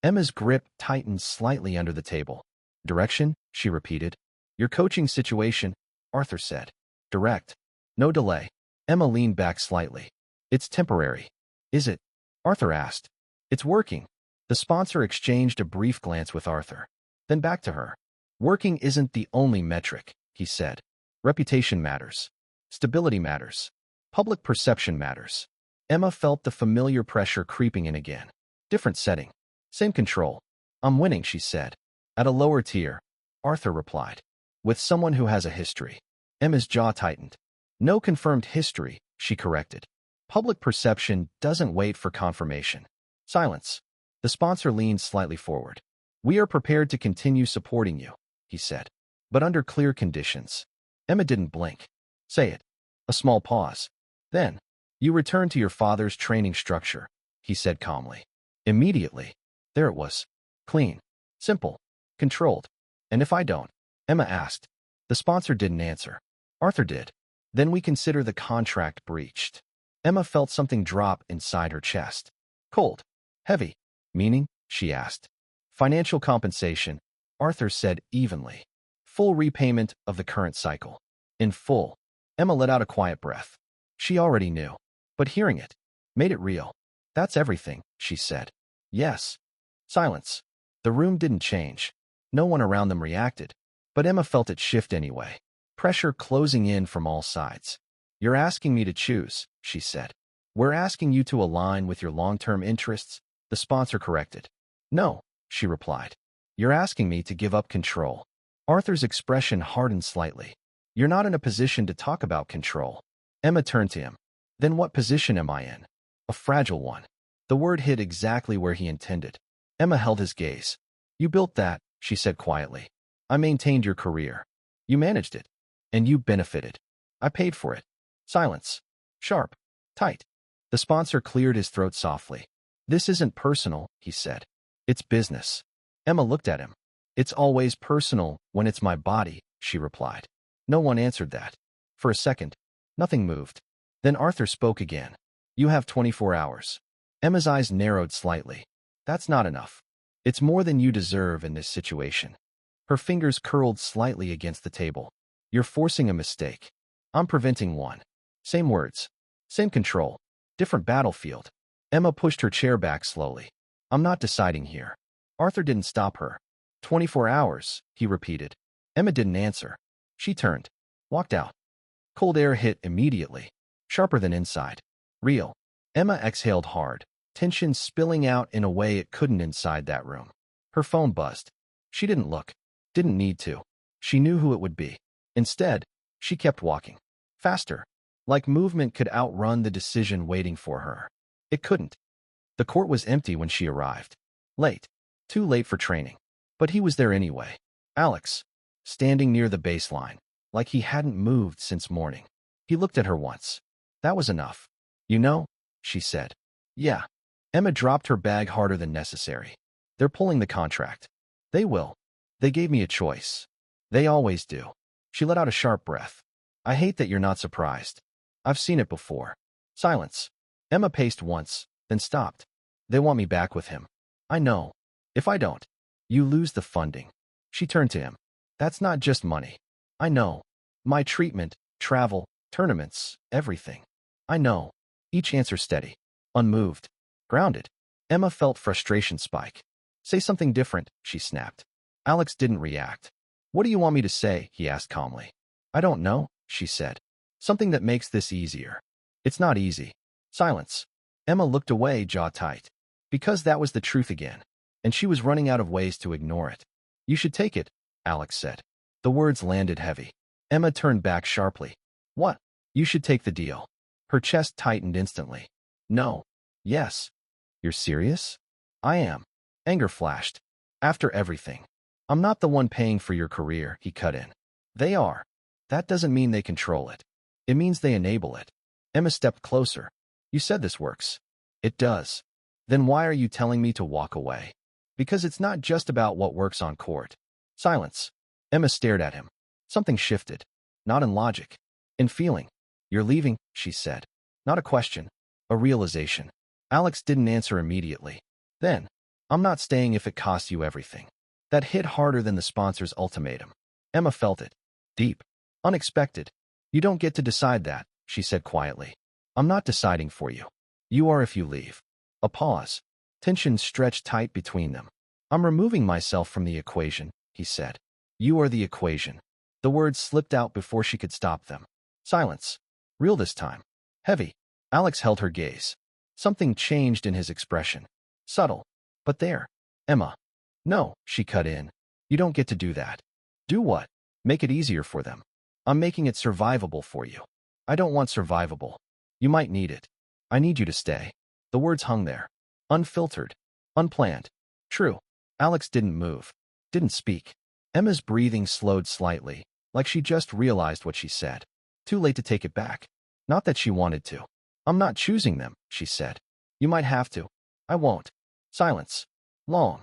Emma's grip tightened slightly under the table. Direction, she repeated. Your coaching situation, Arthur said. Direct. No delay. Emma leaned back slightly. It's temporary. Is it? Arthur asked. It's working. The sponsor exchanged a brief glance with Arthur. Then back to her. Working isn't the only metric, he said. Reputation matters. Stability matters. Public perception matters. Emma felt the familiar pressure creeping in again. Different setting. Same control. I'm winning, she said. At a lower tier, Arthur replied. With someone who has a history. Emma's jaw tightened. No confirmed history, she corrected. Public perception doesn't wait for confirmation. Silence. The sponsor leaned slightly forward. We are prepared to continue supporting you, he said. But under clear conditions. Emma didn't blink. Say it. A small pause. Then, you return to your father's training structure, he said calmly. Immediately. There it was. Clean. Simple. Controlled. And if I don't? Emma asked. The sponsor didn't answer. Arthur did. Then we consider the contract breached. Emma felt something drop inside her chest. Cold. Heavy. Meaning? She asked. Financial compensation, Arthur said evenly. Full repayment of the current cycle. In full. Emma let out a quiet breath. She already knew. But hearing it made it real. That's everything, she said. Yes. Silence. The room didn't change. No one around them reacted. But Emma felt it shift anyway. Pressure closing in from all sides. You're asking me to choose, she said. We're asking you to align with your long-term interests, the sponsor corrected. No, she replied. You're asking me to give up control. Arthur's expression hardened slightly. You're not in a position to talk about control. Emma turned to him. Then what position am I in? A fragile one. The word hit exactly where he intended. Emma held his gaze. You built that, she said quietly. I maintained your career. You managed it. And you benefited. I paid for it. Silence. Sharp. Tight. The sponsor cleared his throat softly. This isn't personal, he said. It's business. Emma looked at him. It's always personal when it's my body, she replied. No one answered that. For a second, nothing moved. Then Arthur spoke again. You have 24 hours. Emma's eyes narrowed slightly. That's not enough. It's more than you deserve in this situation. Her fingers curled slightly against the table. You're forcing a mistake. I'm preventing one. Same words. Same control. Different battlefield. Emma pushed her chair back slowly. I'm not deciding here. Arthur didn't stop her. 24 hours, he repeated. Emma didn't answer. She turned. Walked out. Cold air hit immediately. Sharper than inside. Real. Emma exhaled hard, tension spilling out in a way it couldn't inside that room. Her phone buzzed. She didn't look. Didn't need to. She knew who it would be. Instead, she kept walking. Faster. Like movement could outrun the decision waiting for her. It couldn't. The court was empty when she arrived. Late. Too late for training. But he was there anyway. Alex. Standing near the baseline, like he hadn't moved since morning. He looked at her once. That was enough. You know, she said. Yeah. Emma dropped her bag harder than necessary. They're pulling the contract. They will. They gave me a choice. They always do. She let out a sharp breath. I hate that you're not surprised. I've seen it before. Silence. Emma paced once, then stopped. They want me back with him. I know. If I don't, you lose the funding. She turned to him. That's not just money. I know. My treatment, travel, tournaments, everything. I know. Each answer steady. Unmoved. Grounded. Emma felt frustration spike. Say something different, she snapped. Alex didn't react. What do you want me to say? He asked calmly. I don't know, she said. Something that makes this easier. It's not easy. Silence. Emma looked away, jaw tight. Because that was the truth again. And she was running out of ways to ignore it. You should take it, Alex said. The words landed heavy. Emma turned back sharply. What? You should take the deal. Her chest tightened instantly. No. Yes. You're serious? I am. Anger flashed. After everything. I'm not the one paying for your career, he cut in. They are. That doesn't mean they control it. It means they enable it. Emma stepped closer. You said this works. It does. Then why are you telling me to walk away? Because it's not just about what works on court. Silence. Emma stared at him. Something shifted. Not in logic. In feeling. You're leaving, she said. Not a question. A realization. Alex didn't answer immediately. Then, I'm not staying if it costs you everything. That hit harder than the sponsor's ultimatum. Emma felt it. Deep. Unexpected. You don't get to decide that, she said quietly. I'm not deciding for you. You are if you leave. A pause. Tension stretched tight between them. I'm removing myself from the equation, he said. You are the equation. The words slipped out before she could stop them. Silence. Real this time. Heavy. Alex held her gaze. Something changed in his expression. Subtle. But there. Emma. No, she cut in. You don't get to do that. Do what? Make it easier for them. I'm making it survivable for you. I don't want survivable. You might need it. I need you to stay. The words hung there. Unfiltered. Unplanned. True. Alex didn't move. Didn't speak. Emma's breathing slowed slightly, like she just realized what she said. Too late to take it back. Not that she wanted to. I'm not choosing them, she said. You might have to. I won't. Silence. Long.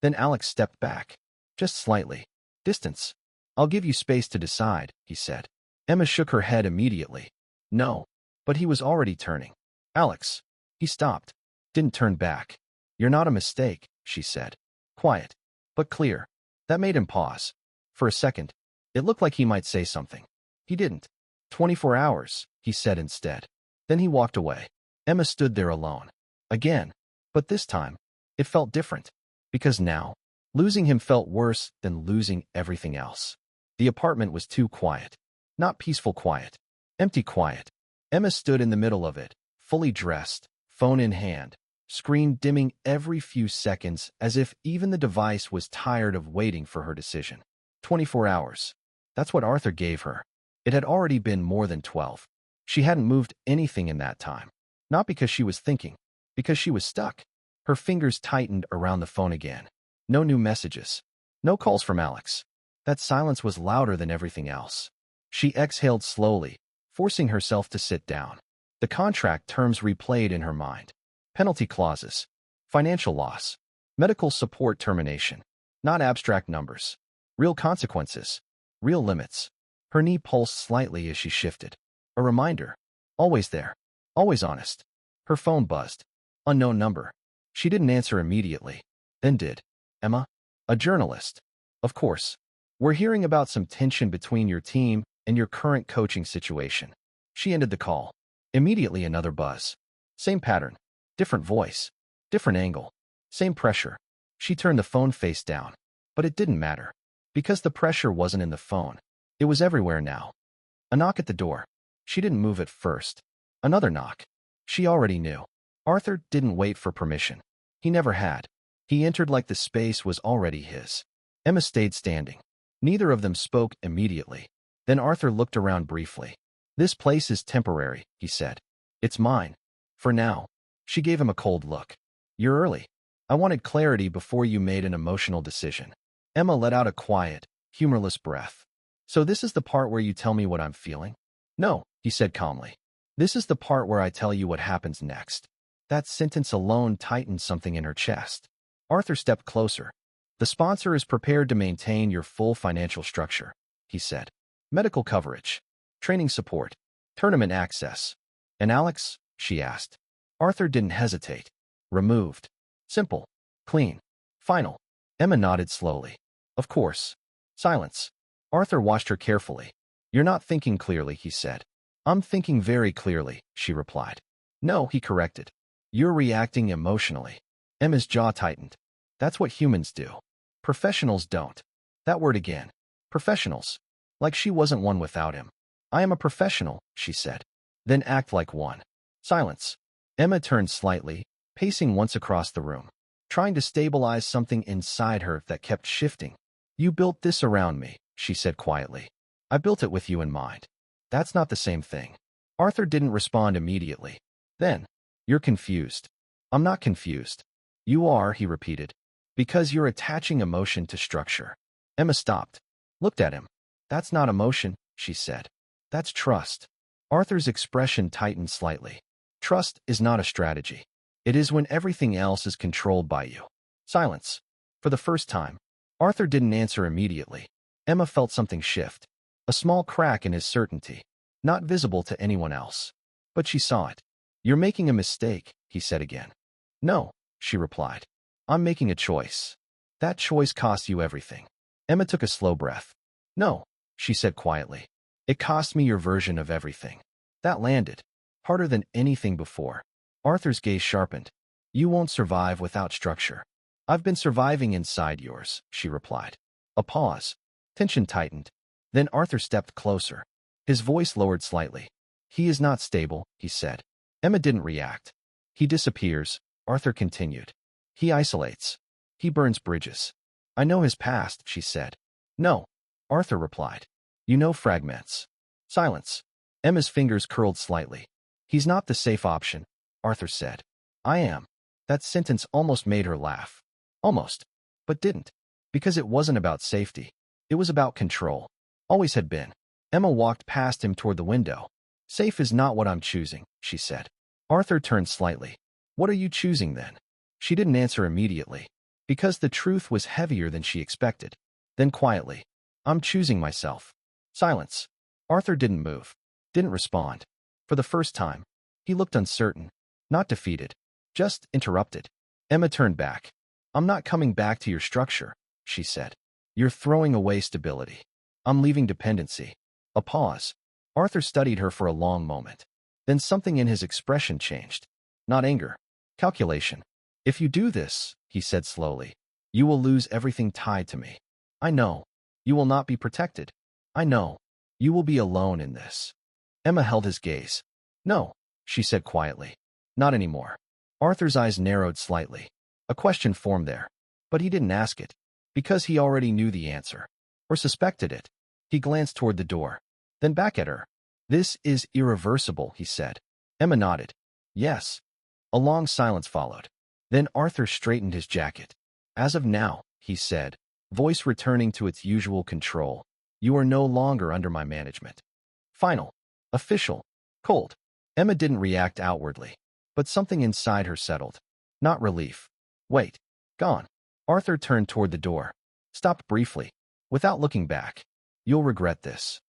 Then Alex stepped back. Just slightly. Distance. I'll give you space to decide, he said. Emma shook her head immediately. No. But he was already turning. Alex. He stopped. Didn't turn back. You're not a mistake, she said. Quiet. But clear. That made him pause. For a second, it looked like he might say something. He didn't. 24 hours, he said instead. Then he walked away. Emma stood there alone. Again. But this time, it felt different. Because now, losing him felt worse than losing everything else. The apartment was too quiet. Not peaceful quiet. Empty quiet. Emma stood in the middle of it, fully dressed, phone in hand, screen dimming every few seconds as if even the device was tired of waiting for her decision. 24 hours. That's what Arthur gave her. It had already been more than 12. She hadn't moved anything in that time. Not because she was thinking, because she was stuck. Her fingers tightened around the phone again. No new messages. No calls from Alex. That silence was louder than everything else. She exhaled slowly, forcing herself to sit down. The contract terms replayed in her mind. Penalty clauses. Financial loss. Medical support termination. Not abstract numbers. Real consequences. Real limits. Her knee pulsed slightly as she shifted. A reminder. Always there. Always honest. Her phone buzzed. Unknown number. She didn't answer immediately. Then did. Emma? A journalist. Of course. We're hearing about some tension between your team and your current coaching situation. She ended the call. Immediately another buzz. Same pattern. Different voice. Different angle. Same pressure. She turned the phone face down. But it didn't matter. Because the pressure wasn't in the phone. It was everywhere now. A knock at the door. She didn't move at first. Another knock. She already knew. Arthur didn't wait for permission. He never had. He entered like the space was already his. Emma stayed standing. Neither of them spoke immediately. Then Arthur looked around briefly. This place is temporary, he said. It's mine. For now. She gave him a cold look. You're early. I wanted clarity before you made an emotional decision. Emma let out a quiet, humorless breath. So this is the part where you tell me what I'm feeling? No, he said calmly. This is the part where I tell you what happens next. That sentence alone tightened something in her chest. Arthur stepped closer. The sponsor is prepared to maintain your full financial structure, he said. Medical coverage, training support, tournament access. And Alex? She asked. Arthur didn't hesitate. Removed. Simple. Clean. Final. Emma nodded slowly. Of course. Silence. Arthur watched her carefully. You're not thinking clearly, he said. I'm thinking very clearly, she replied. No, he corrected. You're reacting emotionally. Emma's jaw tightened. That's what humans do. Professionals don't. That word again. Professionals. Like she wasn't one without him. I am a professional, she said. Then act like one. Silence. Emma turned slightly, pacing once across the room, trying to stabilize something inside her that kept shifting. You built this around me, she said quietly. I built it with you in mind. That's not the same thing. Arthur didn't respond immediately. Then, you're confused. I'm not confused. You are, he repeated. Because you're attaching emotion to structure. Emma stopped. Looked at him. That's not emotion, she said. That's trust. Arthur's expression tightened slightly. Trust is not a strategy. It is when everything else is controlled by you. Silence. For the first time, Arthur didn't answer immediately. Emma felt something shift. A small crack in his certainty. Not visible to anyone else. But she saw it. You're making a mistake, he said again. No, she replied. I'm making a choice. That choice costs you everything. Emma took a slow breath. No, she said quietly. It cost me your version of everything. That landed. Harder than anything before. Arthur's gaze sharpened. You won't survive without structure. I've been surviving inside yours, she replied. A pause. Tension tightened. Then Arthur stepped closer. His voice lowered slightly. He is not stable, he said. Emma didn't react. He disappears, Arthur continued. He isolates. He burns bridges. I know his past, she said. No, Arthur replied. You know fragments. Silence. Emma's fingers curled slightly. He's not the safe option, Arthur said. I am. That sentence almost made her laugh. Almost. But didn't. Because it wasn't about safety. It was about control. Always had been. Emma walked past him toward the window. Safe is not what I'm choosing, she said. Arthur turned slightly. What are you choosing then? She didn't answer immediately. Because the truth was heavier than she expected. Then quietly. I'm choosing myself. Silence. Arthur didn't move. Didn't respond. For the first time, he looked uncertain. Not defeated. Just interrupted. Emma turned back. I'm not coming back to your structure, she said. You're throwing away stability. I'm leaving dependency. A pause. Arthur studied her for a long moment. Then something in his expression changed. Not anger. Calculation. If you do this, he said slowly, you will lose everything tied to me. I know. You will not be protected. I know. You will be alone in this. Emma held his gaze. No, she said quietly. Not anymore. Arthur's eyes narrowed slightly. A question formed there, but he didn't ask it, because he already knew the answer, or suspected it. He glanced toward the door, then back at her. "This is irreversible," he said. Emma nodded. "Yes." A long silence followed. Then Arthur straightened his jacket. "As of now," he said, voice returning to its usual control, "you are no longer under my management." Final. Official. Cold. Emma didn't react outwardly, but something inside her settled. Not relief. Wait. Gone. Arthur turned toward the door, stopped briefly, without looking back. "You'll regret this."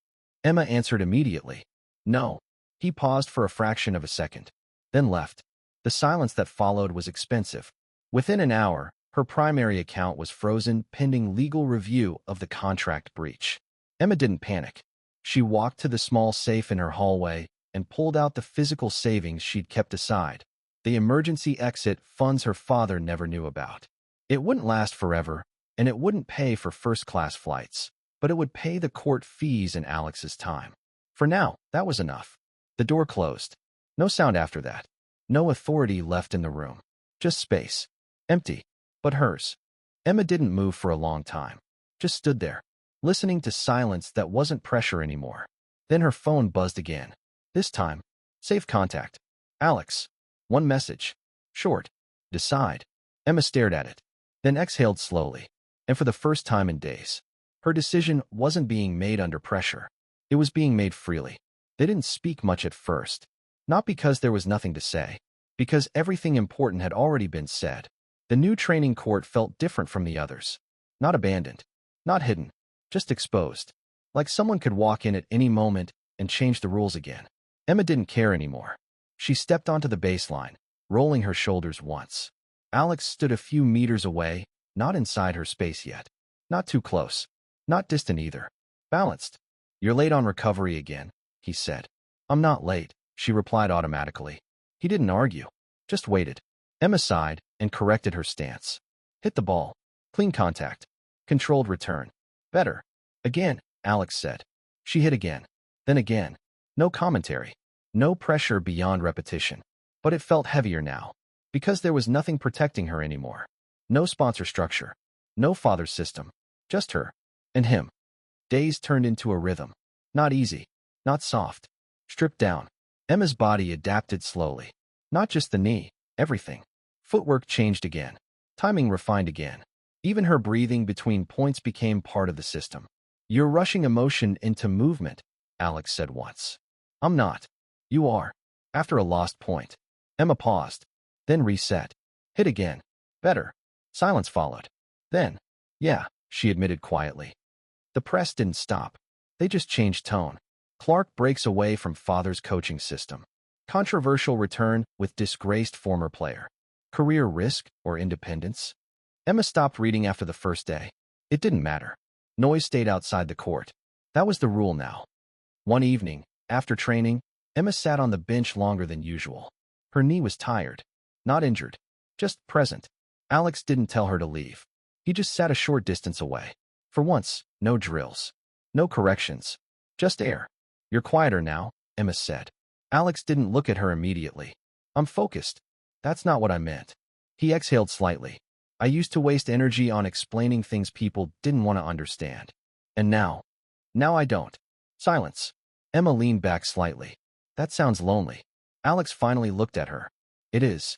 Emma answered immediately. "No." He paused for a fraction of a second, then left. The silence that followed was expensive. Within an hour, her primary account was frozen pending legal review of the contract breach. Emma didn't panic. She walked to the small safe in her hallway and pulled out the physical savings she'd kept aside, the emergency exit funds her father never knew about. It wouldn't last forever, and it wouldn't pay for first-class flights, but it would pay the court fees and Alex's time. For now, that was enough. The door closed. No sound after that. No authority left in the room. Just space. Empty. But hers. Emma didn't move for a long time. Just stood there, listening to silence that wasn't pressure anymore. Then her phone buzzed again. This time, save contact. Alex. One message. Short. Decide. Emma stared at it, then exhaled slowly. And for the first time in days, her decision wasn't being made under pressure. It was being made freely. They didn't speak much at first. Not because there was nothing to say, because everything important had already been said. The new training court felt different from the others. Not abandoned. Not hidden. Just exposed. Like someone could walk in at any moment and change the rules again. Emma didn't care anymore. She stepped onto the baseline, rolling her shoulders once. Alex stood a few meters away, not inside her space yet. Not too close. Not distant either. Balanced. "You're late on recovery again," he said. "I'm not late," she replied automatically. He didn't argue. Just waited. Emma sighed and corrected her stance. "Hit the ball. Clean contact. Controlled return. Better." "Again," Alex said. She hit again. Then again. No commentary. No pressure beyond repetition. But it felt heavier now, because there was nothing protecting her anymore. No sponsor structure. No father system. Just her. And him. Days turned into a rhythm. Not easy. Not soft. Stripped down. Emma's body adapted slowly. Not just the knee. Everything. Footwork changed again. Timing refined again. Even her breathing between points became part of the system. "You're rushing emotion into movement," Alex said once. "I'm not. You are." After a lost point, Emma paused, then reset. Hit again. Better. Silence followed. Then, "Yeah," she admitted quietly. The press didn't stop. They just changed tone. Clark breaks away from father's coaching system. Controversial return with disgraced former player. Career risk or independence? Emma stopped reading after the first day. It didn't matter. Noise stayed outside the court. That was the rule now. One evening, after training, Emma sat on the bench longer than usual. Her knee was tired. Not injured. Just present. Alex didn't tell her to leave. He just sat a short distance away. For once, no drills. No corrections. Just air. "You're quieter now," Emma said. Alex didn't look at her immediately. "I'm focused." "That's not what I meant." He exhaled slightly. "I used to waste energy on explaining things people didn't want to understand. And now I don't." Silence. Emma leaned back slightly. "That sounds lonely." Alex finally looked at her. "It is."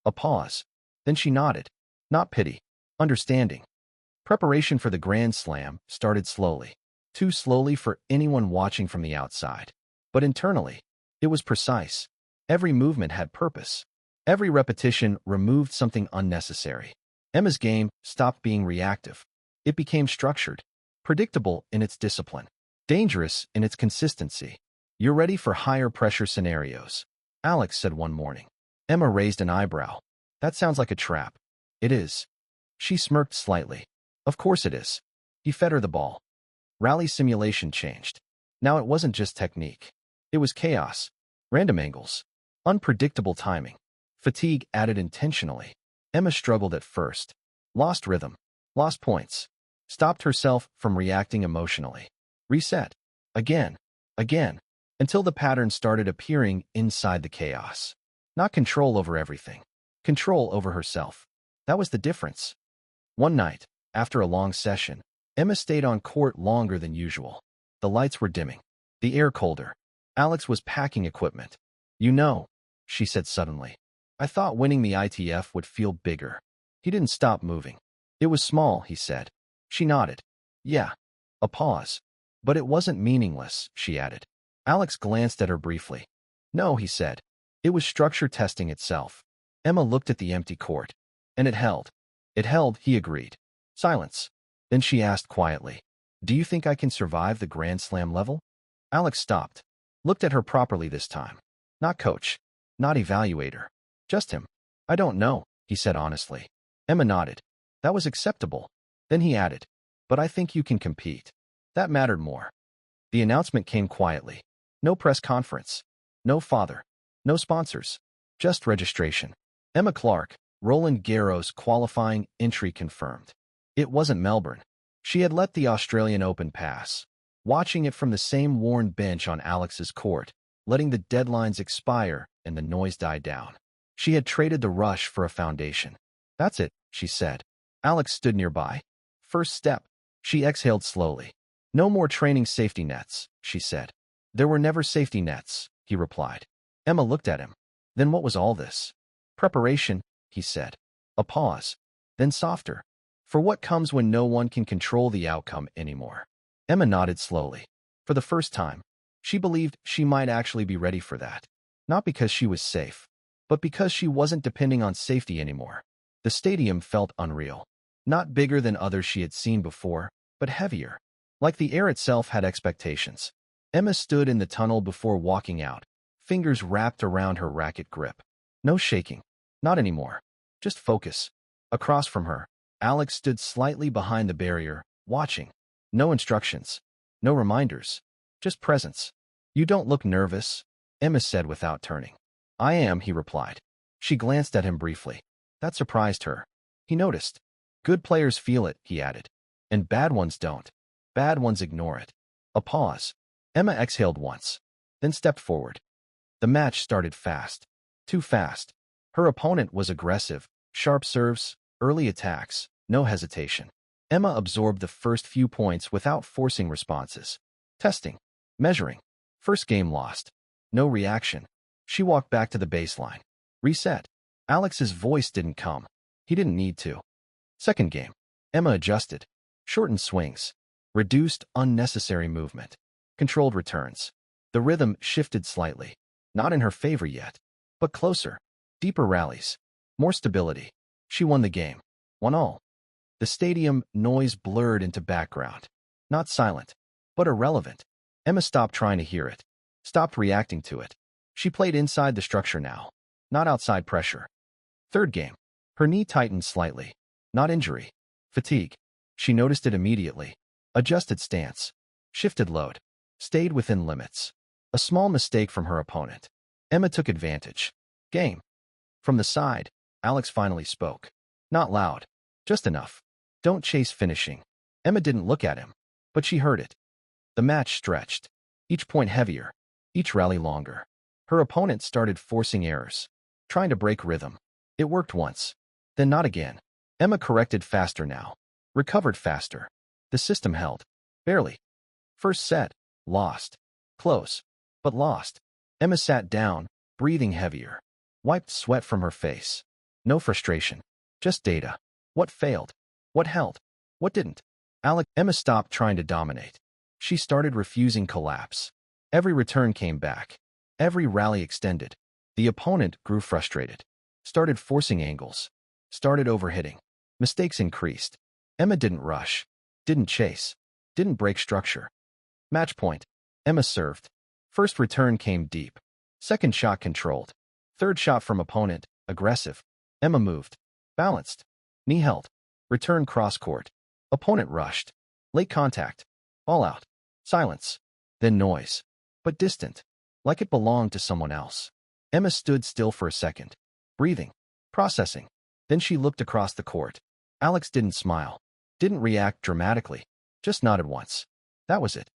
A pause. Then she nodded. Not pity. Understanding. Preparation for the Grand Slam started slowly. Too slowly for anyone watching from the outside. But internally, it was precise. Every movement had purpose. Every repetition removed something unnecessary. Emma's game stopped being reactive. It became structured, predictable in its discipline, dangerous in its consistency. "You're ready for higher pressure scenarios," Alex said one morning. Emma raised an eyebrow. "That sounds like a trap." "It is." She smirked slightly. "Of course it is." He fed her the ball. Rally simulation changed. Now it wasn't just technique. It was chaos. Random angles. Unpredictable timing. Fatigue added intentionally. Emma struggled at first. Lost rhythm. Lost points. Stopped herself from reacting emotionally. Reset. Again. Again. Until the pattern started appearing inside the chaos. Not control over everything. Control over herself. That was the difference. One night, after a long session, Emma stayed on court longer than usual. The lights were dimming, the air colder. Alex was packing equipment. You know, she said suddenly. I thought winning the ITF would feel bigger. He didn't stop moving. It was small, he said. She nodded. Yeah. A pause. But it wasn't meaningless, she added. Alex glanced at her briefly. No, he said. It was structure testing itself. Emma looked at the empty court. And it held. It held, he agreed. Silence. Then she asked quietly, do you think I can survive the Grand Slam level? Alex stopped. Looked at her properly this time. Not coach. Not evaluator. Just him. I don't know, he said honestly. Emma nodded. That was acceptable. Then he added, but I think you can compete. That mattered more. The announcement came quietly. No press conference. No father. No sponsors. Just registration. Emma Clark, Roland Garros qualifying entry confirmed. It wasn't Melbourne. She had let the Australian Open pass, watching it from the same worn bench on Alex's court, letting the deadlines expire and the noise die down. She had traded the rush for a foundation. That's it, she said. Alex stood nearby. First step. She exhaled slowly. No more training safety nets, she said. There were never safety nets, he replied. Emma looked at him. Then what was all this? Preparation, he said. A pause. Then softer. For what comes when no one can control the outcome anymore. Emma nodded slowly. For the first time, she believed she might actually be ready for that. Not because she was safe, but because she wasn't depending on safety anymore. The stadium felt unreal. Not bigger than others she had seen before, but heavier. Like the air itself had expectations. Emma stood in the tunnel before walking out, fingers wrapped around her racket grip. No shaking. Not anymore. Just focus. Across from her, Alex stood slightly behind the barrier, watching. No instructions. No reminders. Just presence. You don't look nervous, Emma said without turning. I am, he replied. She glanced at him briefly. That surprised her. He noticed. Good players feel it, he added. And bad ones don't. Bad ones ignore it. A pause. Emma exhaled once, then stepped forward. The match started fast. Too fast. Her opponent was aggressive, sharp serves, early attacks, no hesitation. Emma absorbed the first few points without forcing responses. Testing. Measuring. First game lost. No reaction. She walked back to the baseline. Reset. Alex's voice didn't come. He didn't need to. Second game. Emma adjusted. Shortened swings. Reduced unnecessary movement. Controlled returns. The rhythm shifted slightly. Not in her favor yet, but closer. Deeper rallies. More stability. She won the game. Won all. The stadium noise blurred into background. Not silent, but irrelevant. Emma stopped trying to hear it. Stopped reacting to it. She played inside the structure now, not outside pressure. Third game. Her knee tightened slightly. Not injury. Fatigue. She noticed it immediately. Adjusted stance. Shifted load. Stayed within limits. A small mistake from her opponent. Emma took advantage. Game. From the side, Alex finally spoke. Not loud. Just enough. Don't chase finishing. Emma didn't look at him, but she heard it. The match stretched. Each point heavier. Each rally longer. Her opponent started forcing errors. Trying to break rhythm. It worked once. Then not again. Emma corrected faster now. Recovered faster. The system held. Barely. First set. Lost. Close. But lost. Emma sat down, breathing heavier. Wiped sweat from her face. No frustration. Just data. What failed? What held? What didn't? Emma stopped trying to dominate. She started refusing collapse. Every return came back. Every rally extended. The opponent grew frustrated. Started forcing angles. Started overhitting. Mistakes increased. Emma didn't rush. Didn't chase. Didn't break structure. Match point. Emma served. First return came deep. Second shot controlled. Third shot from opponent, aggressive. Emma moved. Balanced. Knee held. Return cross-court. Opponent rushed. Late contact. All out. Silence. Then noise. But distant. Like it belonged to someone else. Emma stood still for a second. Breathing. Processing. Then she looked across the court. Alex didn't smile. Didn't react dramatically. Just nodded once. That was it.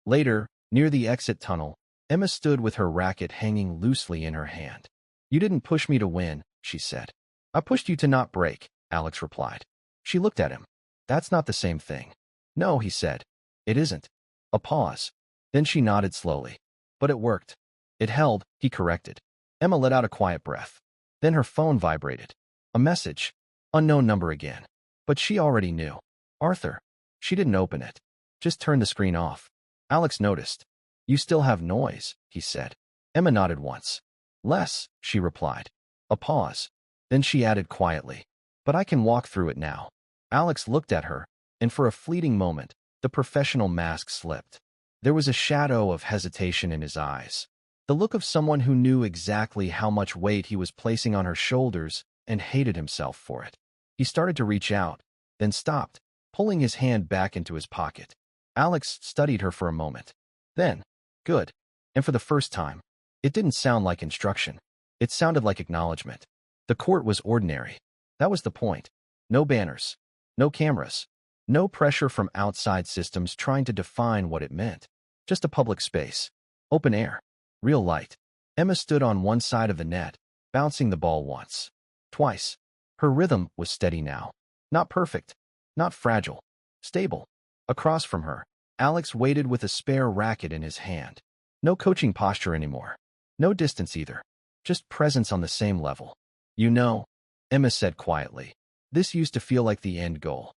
Later, near the exit tunnel, Emma stood with her racket hanging loosely in her hand. You didn't push me to win, she said. I pushed you to not break, Alex replied. She looked at him. That's not the same thing. No, he said. It isn't. A pause. Then she nodded slowly. But it worked. It held, he corrected. Emma let out a quiet breath. Then her phone vibrated. A message. Unknown number again. But she already knew. Arthur. She didn't open it. Just turned the screen off. Alex noticed. You still have noise, he said. Emma nodded once. Less, she replied. A pause. Then she added quietly. But I can walk through it now. Alex looked at her, and for a fleeting moment, the professional mask slipped. There was a shadow of hesitation in his eyes. The look of someone who knew exactly how much weight he was placing on her shoulders and hated himself for it. He started to reach out, then stopped, pulling his hand back into his pocket. Alex studied her for a moment. Then, good. And for the first time, it didn't sound like instruction. It sounded like acknowledgement. The court was ordinary. That was the point. No banners. No cameras. No pressure from outside systems trying to define what it meant. Just a public space. Open air. Real light. Emma stood on one side of the net, bouncing the ball once. Twice. Her rhythm was steady now. Not perfect. Not fragile. Stable. Across from her, Alex waited with a spare racket in his hand. No coaching posture anymore. No distance either. Just presence on the same level. You know, Emma said quietly. This used to feel like the end goal.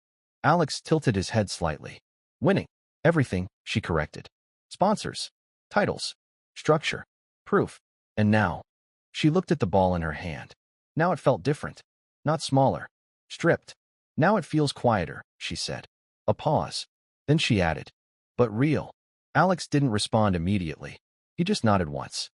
Alex tilted his head slightly. Winning. Everything, she corrected. Sponsors. Titles. Structure. Proof. And now. She looked at the ball in her hand. Now it felt different. Not smaller. Stripped. Now it feels quieter, she said. A pause. Then she added. But real. Alex didn't respond immediately. He just nodded once.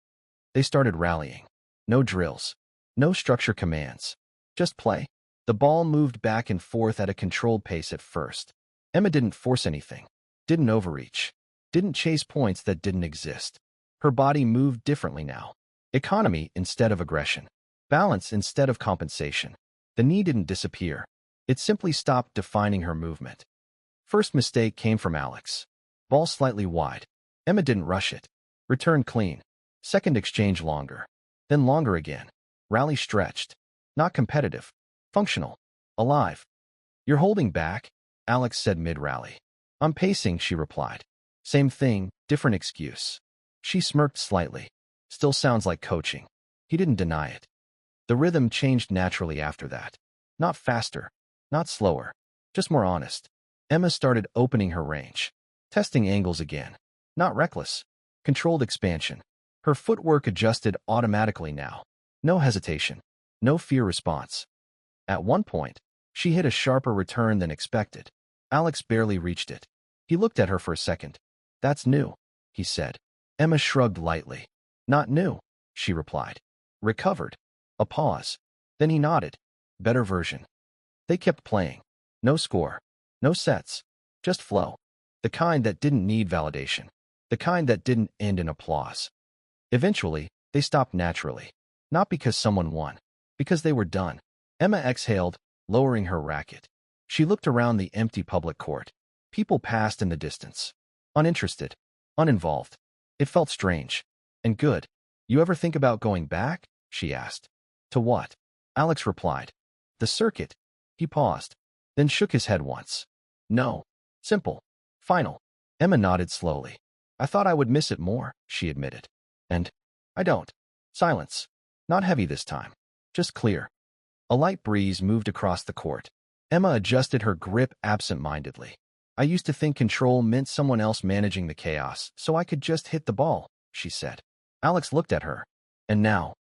They started rallying. No drills. No structure commands. Just play. The ball moved back and forth at a controlled pace at first. Emma didn't force anything. Didn't overreach. Didn't chase points that didn't exist. Her body moved differently now. Economy instead of aggression. Balance instead of compensation. The knee didn't disappear. It simply stopped defining her movement. First mistake came from Alex. Ball slightly wide. Emma didn't rush it. Return clean. Second exchange longer. Then longer again. Rally stretched. Not competitive. Functional. Alive. You're holding back, Alex said mid-rally. I'm pacing, she replied. Same thing, different excuse. She smirked slightly. Still sounds like coaching. He didn't deny it. The rhythm changed naturally after that. Not faster. Not slower. Just more honest. Emma started opening her range. Testing angles again. Not reckless. Controlled expansion. Her footwork adjusted automatically now. No hesitation. No fear response. At one point, she hit a sharper return than expected. Alex barely reached it. He looked at her for a second. That's new, he said. Emma shrugged lightly. Not new, she replied. Recovered. A pause. Then he nodded. Better version. They kept playing. No score. No sets. Just flow. The kind that didn't need validation. The kind that didn't end in applause. Eventually, they stopped naturally. Not because someone won. Because they were done. Emma exhaled, lowering her racket. She looked around the empty public court. People passed in the distance. Uninterested. Uninvolved. It felt strange. And good. You ever think about going back? She asked. To what? Alex replied. The circuit. He paused. Then shook his head once. No. Simple. Final. Emma nodded slowly. I thought I would miss it more, she admitted. And I don't. Silence. Not heavy this time. Just clear. A light breeze moved across the court. Emma adjusted her grip absent-mindedly. I used to think control meant someone else managing the chaos, so I could just hit the ball, she said. Alex looked at her. And now?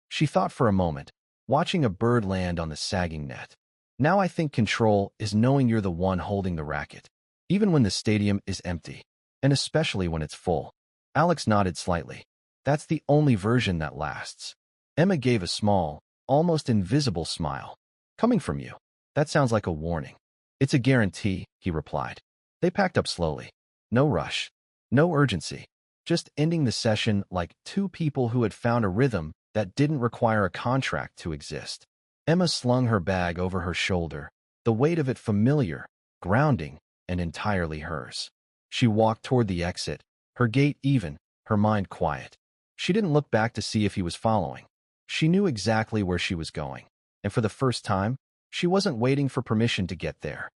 She thought for a moment, watching a bird land on the sagging net. Now I think control is knowing you're the one holding the racket, even when the stadium is empty, and especially when it's full. Alex nodded slightly. That's the only version that lasts. Emma gave a small, almost invisible smile. Coming from you. That sounds like a warning. It's a guarantee, he replied. They packed up slowly. No rush. No urgency. Just ending the session like two people who had found a rhythm that didn't require a contract to exist. Emma slung her bag over her shoulder, the weight of it familiar, grounding, and entirely hers. She walked toward the exit, her gait even, her mind quiet. She didn't look back to see if he was following. She knew exactly where she was going. and for the first time, she wasn't waiting for permission to get there.